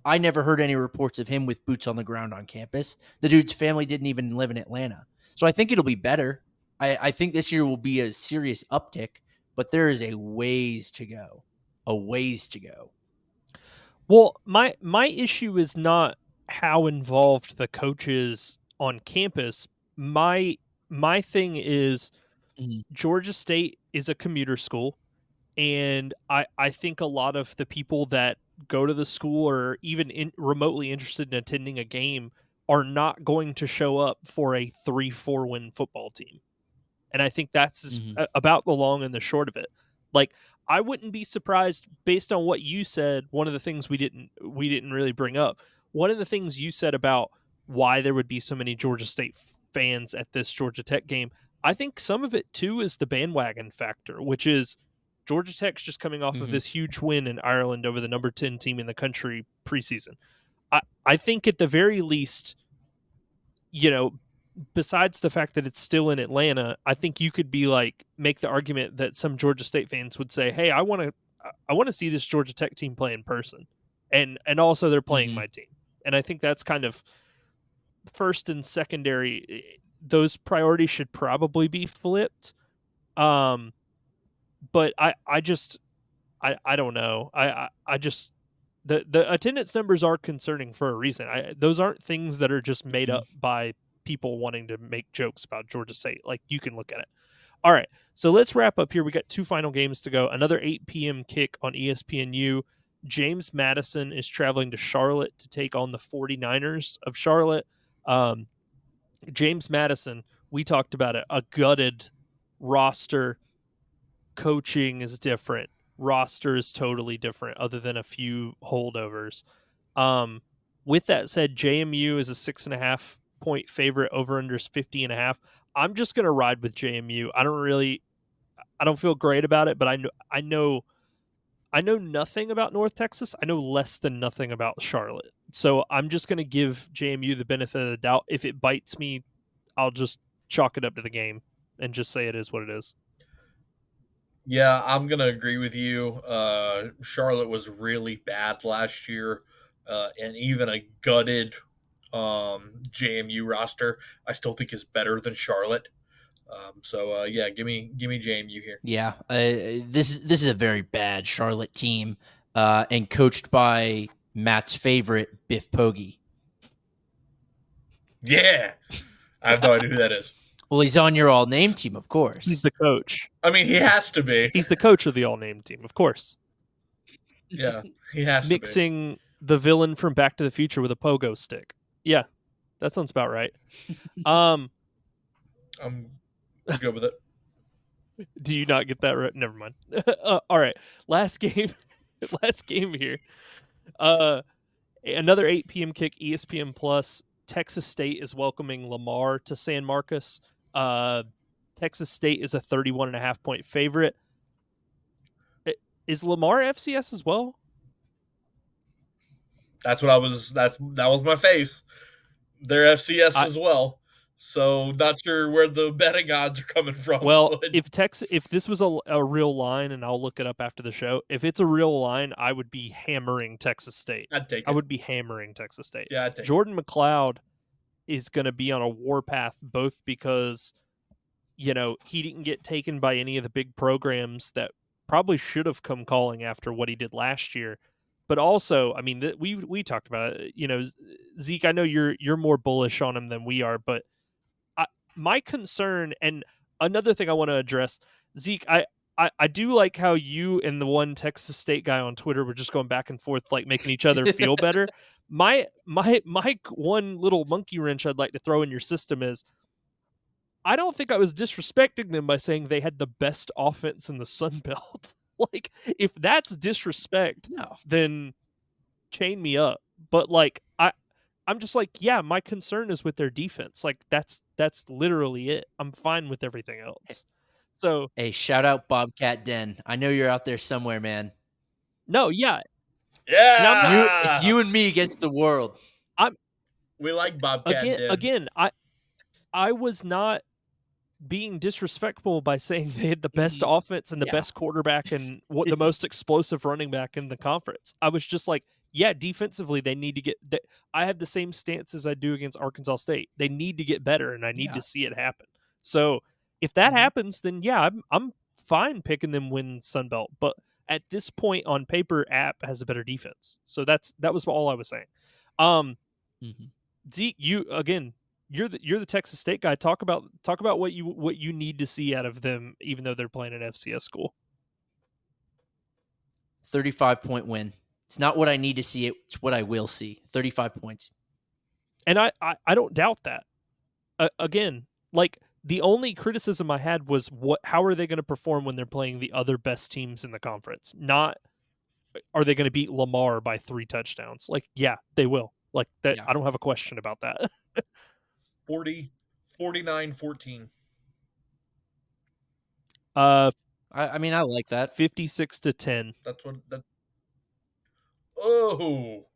S2: I never heard any reports of him with boots on the ground on campus. The dude's family didn't even live in Atlanta. So I think it'll be better. I think this year will be a serious uptick, but there is a ways to go. A ways to go.
S1: Well, my issue is not how involved the coach is on campus. My thing is
S2: Mhm.
S1: Georgia State is a commuter school, and I think a lot of the people that go to the school or even remotely interested in attending a game are not going to show up for a 3-4 win football team. And I think that's
S2: Mhm.
S1: about the long and the short of it. Like, I wouldn't be surprised based on what you said. One of the things we didn't really bring up. One of the things you said about why there would be so many Georgia State fans at this Georgia Tech game. I think some of it too is the bandwagon factor, which is Georgia Tech's just coming off of
S2: Mhm.
S1: this huge win in Ireland over the number 10 team in the country preseason. I think at the very least, you know, besides the fact that it's still in Atlanta, I think you could be like make the argument that some Georgia State fans would say, "Hey, I want to see this Georgia Tech team play in person." And also they're playing
S2: Mhm.
S1: my team. And I think that's kind of first and secondary. Those priorities should probably be flipped. Um but I don't know. I just the attendance numbers are concerning for a reason. Those aren't things that are just made
S2: Mhm.
S1: up by people wanting to make jokes about Georgia State. Like, you can look at it. All right, so let's wrap up here. We got two final games to go. Another 8 p.m. kick on ESPNU. James Madison is traveling to Charlotte to take on the 49ers of Charlotte. Um, James Madison, we talked about it, a gutted roster. Coaching is different. Roster is totally different, other than a few holdovers. Um, with that said, JMU is a 6.5 point favorite. Over under is 50.5. I'm just gonna ride with JMU. I don't feel great about it, but I know nothing about North Texas. I know less than nothing about Charlotte. So I'm just gonna give JMU the benefit of the doubt. If it bites me, I'll just chalk it up to the game and just say it is what it is.
S3: Yeah, I'm gonna agree with you. Charlotte was really bad last year, and even a gutted JMU roster, I still think is better than Charlotte. Yeah, give me JMU here.
S2: Yeah, this is a very bad Charlotte team, and coached by Matt's favorite Biff Poggi.
S3: Yeah, I have no idea who that is.
S2: Well, he's on your all name team, of
S1: He's
S2: course.
S1: the coach.
S3: I mean, he has to be.
S1: He's the coach of the all name team, of course.
S3: Yeah, he has to be.
S1: Mixing the villain from Back to the Future with a pogo stick. Yeah, that sounds about right. Um,
S3: I'm good with it.
S1: do you not get that right? Never mind. All right, last game, last game here. Uh, another 8 p.m. kick, ESPN Plus. Texas State is welcoming Lamar to San Marcos. Uh, Texas State is a 31.5 point favorite. Is Lamar FCS as well?
S3: That's what I was. That was my face. They're FCS
S1: I
S3: as well. So not sure where the betting odds are coming from,
S1: Well,
S3: but
S1: if this was a real line, and I'll look it up after the show. If it's a real line, I would be hammering Texas State.
S3: I'd take
S1: I
S3: it.
S1: would be hammering Texas State.
S3: Yeah, I'd take it.
S1: Jordan McLeod is going to be on a warpath, both because he didn't get taken by any of the big programs that probably should have come calling after what he did last year. But also, I mean, we talked about it. Zeke, I know you're more bullish on him than we are, but my concern, and another thing I want to address, Zeke, I do like how you and the one Texas State guy on Twitter were just going back and forth, like making each other feel better. My one little monkey wrench I'd like to throw in your system is I don't think I was disrespecting them by saying they had the best offense in the Sun Belt. Like, if that's disrespect,
S2: No.
S1: then chain me up. But like I'm just like, yeah, my concern is with their defense. Like that's literally it. I'm fine with everything else. So
S2: Hey, shout out Bobcat Den. I know you're out there somewhere, man.
S1: no, yeah. And
S2: It's
S3: Yeah.
S2: you and me against the world.
S1: I'm
S3: We like Bobcat Den.
S1: again, I was not being disrespectful by saying they had the best offense and the
S2: Yeah.
S1: best quarterback and what the most explosive running back in the conference. I was just like, yeah, defensively they need to get. I have the same stance as I do against Arkansas State. They need to get better, and I need to see it happen. So if that happens, then yeah, I'm fine picking them win Sun Belt. But at this point on paper, App has a better defense. So that was all I was saying. Zeke, you again, you're the Texas State guy. Talk about what you need to see out of them, even though they're playing an FCS school.
S2: 35-point win. It's not what I need to see. It's what I will see. 35 points.
S1: And I don't doubt that. Again, like the only criticism I had was how are they going to perform when they're playing the other best teams in the conference? Not are they going to beat Lamar by 3 touchdowns? Like, yeah, they will. Like that.
S2: Yeah.
S1: I don't have a question about that.
S3: 49-14.
S2: I mean, I like that.
S1: 56-10.
S3: That's what that. Oh,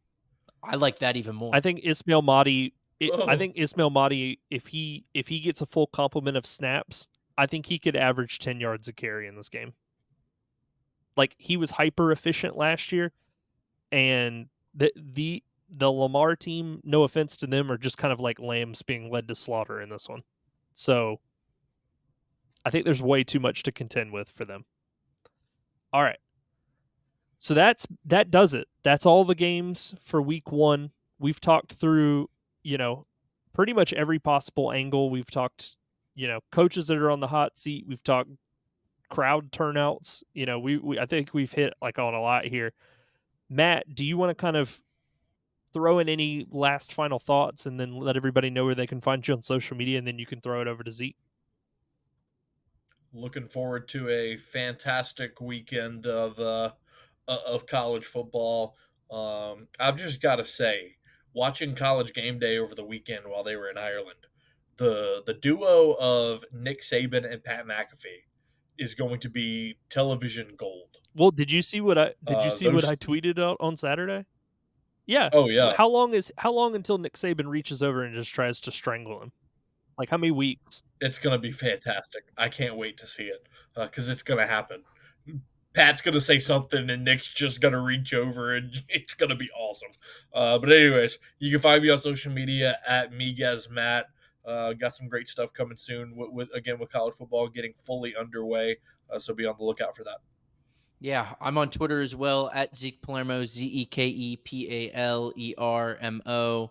S2: I like that even more.
S1: I think Ismail Mahdi.
S3: Oh.
S1: I think Ismail Mahdi, if he gets a full complement of snaps, I think he could average 10 yards a carry in this game. Like he was hyper efficient last year, and the Lamar team, no offense to them, are just kind of like lambs being led to slaughter in this one. So I think there's way too much to contend with for them. All right. So that does it. That's all the games for week 1. We've talked through, pretty much every possible angle. We've talked, coaches that are on the hot seat. We've talked crowd turnouts. I think we've hit like on a lot here. Matt, do you want to kind of throw in any last final thoughts and then let everybody know where they can find you on social media, and then you can throw it over to Zeke?
S3: Looking forward to a fantastic weekend of college football. I've just got to say, watching College Game Day over the weekend while they were in Ireland, the duo of Nick Saban and Pat McAfee is going to be television gold.
S1: Well, did you see what I tweeted out on Saturday? Yeah.
S3: Oh yeah.
S1: How long until Nick Saban reaches over and just tries to strangle him? Like how many weeks?
S3: It's going to be fantastic. I can't wait to see it because it's going to happen. Pat's going to say something and Nick's just going to reach over and it's going to be awesome. But anyways, you can find me on social media at MiguezMatt. Got some great stuff coming soon with college football getting fully underway. So be on the lookout for that.
S2: Yeah, I'm on Twitter as well at Zeke Palermo, ZekePalermo.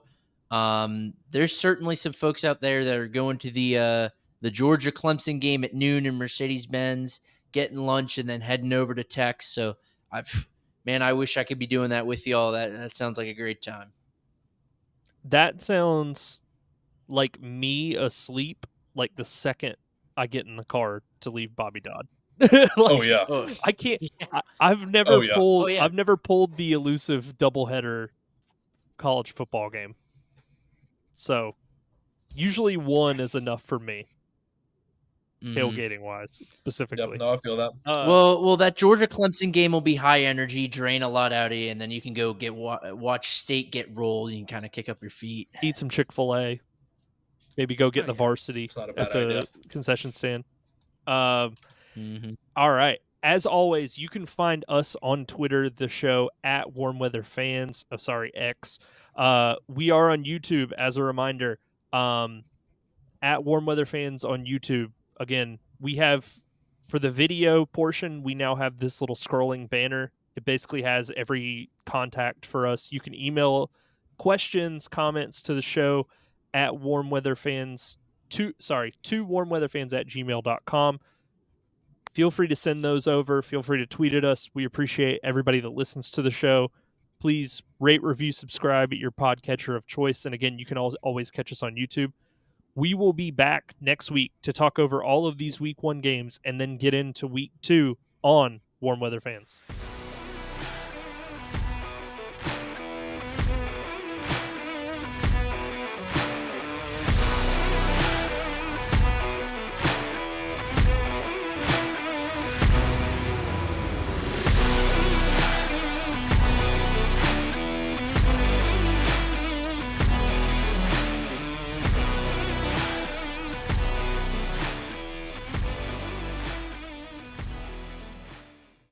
S2: There's certainly some folks out there that are going to the Georgia Clemson game at noon in Mercedes-Benz, getting lunch, and then heading over to Tech. So I wish I could be doing that with y'all. That sounds like a great time.
S1: That sounds like me asleep like the second I get in the car to leave Bobby Dodd.
S3: Oh yeah.
S1: I can't. I've never pulled.
S2: Oh, yeah.
S1: I've never pulled the elusive doubleheader college football game. So usually one is enough for me. Tailgating wise, specifically.
S3: Yep, no, I feel that.
S2: Well, that Georgia Clemson game will be high energy, drain a lot out of you, and then you can go watch State get rolled. You can kind of kick up your feet,
S1: eat some Chick-fil-A, maybe go get the varsity at the concession stand. All right. As always, you can find us on Twitter, the show at Warm Weather Fans. Oh, sorry, X. We are on YouTube, as a reminder, at Warm Weather Fans on YouTube. Again, we have, for the video portion, we now have this little scrolling banner. It basically has every contact for us. You can email questions, comments to the show at warmweatherfans2 two warmweatherfans@gmail.com. Feel free to send those over. Feel free to tweet at us. We appreciate everybody that listens to the show. Please rate, review, subscribe at your podcatcher of choice. And again, you can always catch us on YouTube. We will be back next week to talk over all of these week 1 games and then get into week 2 on Warm Weather Fans.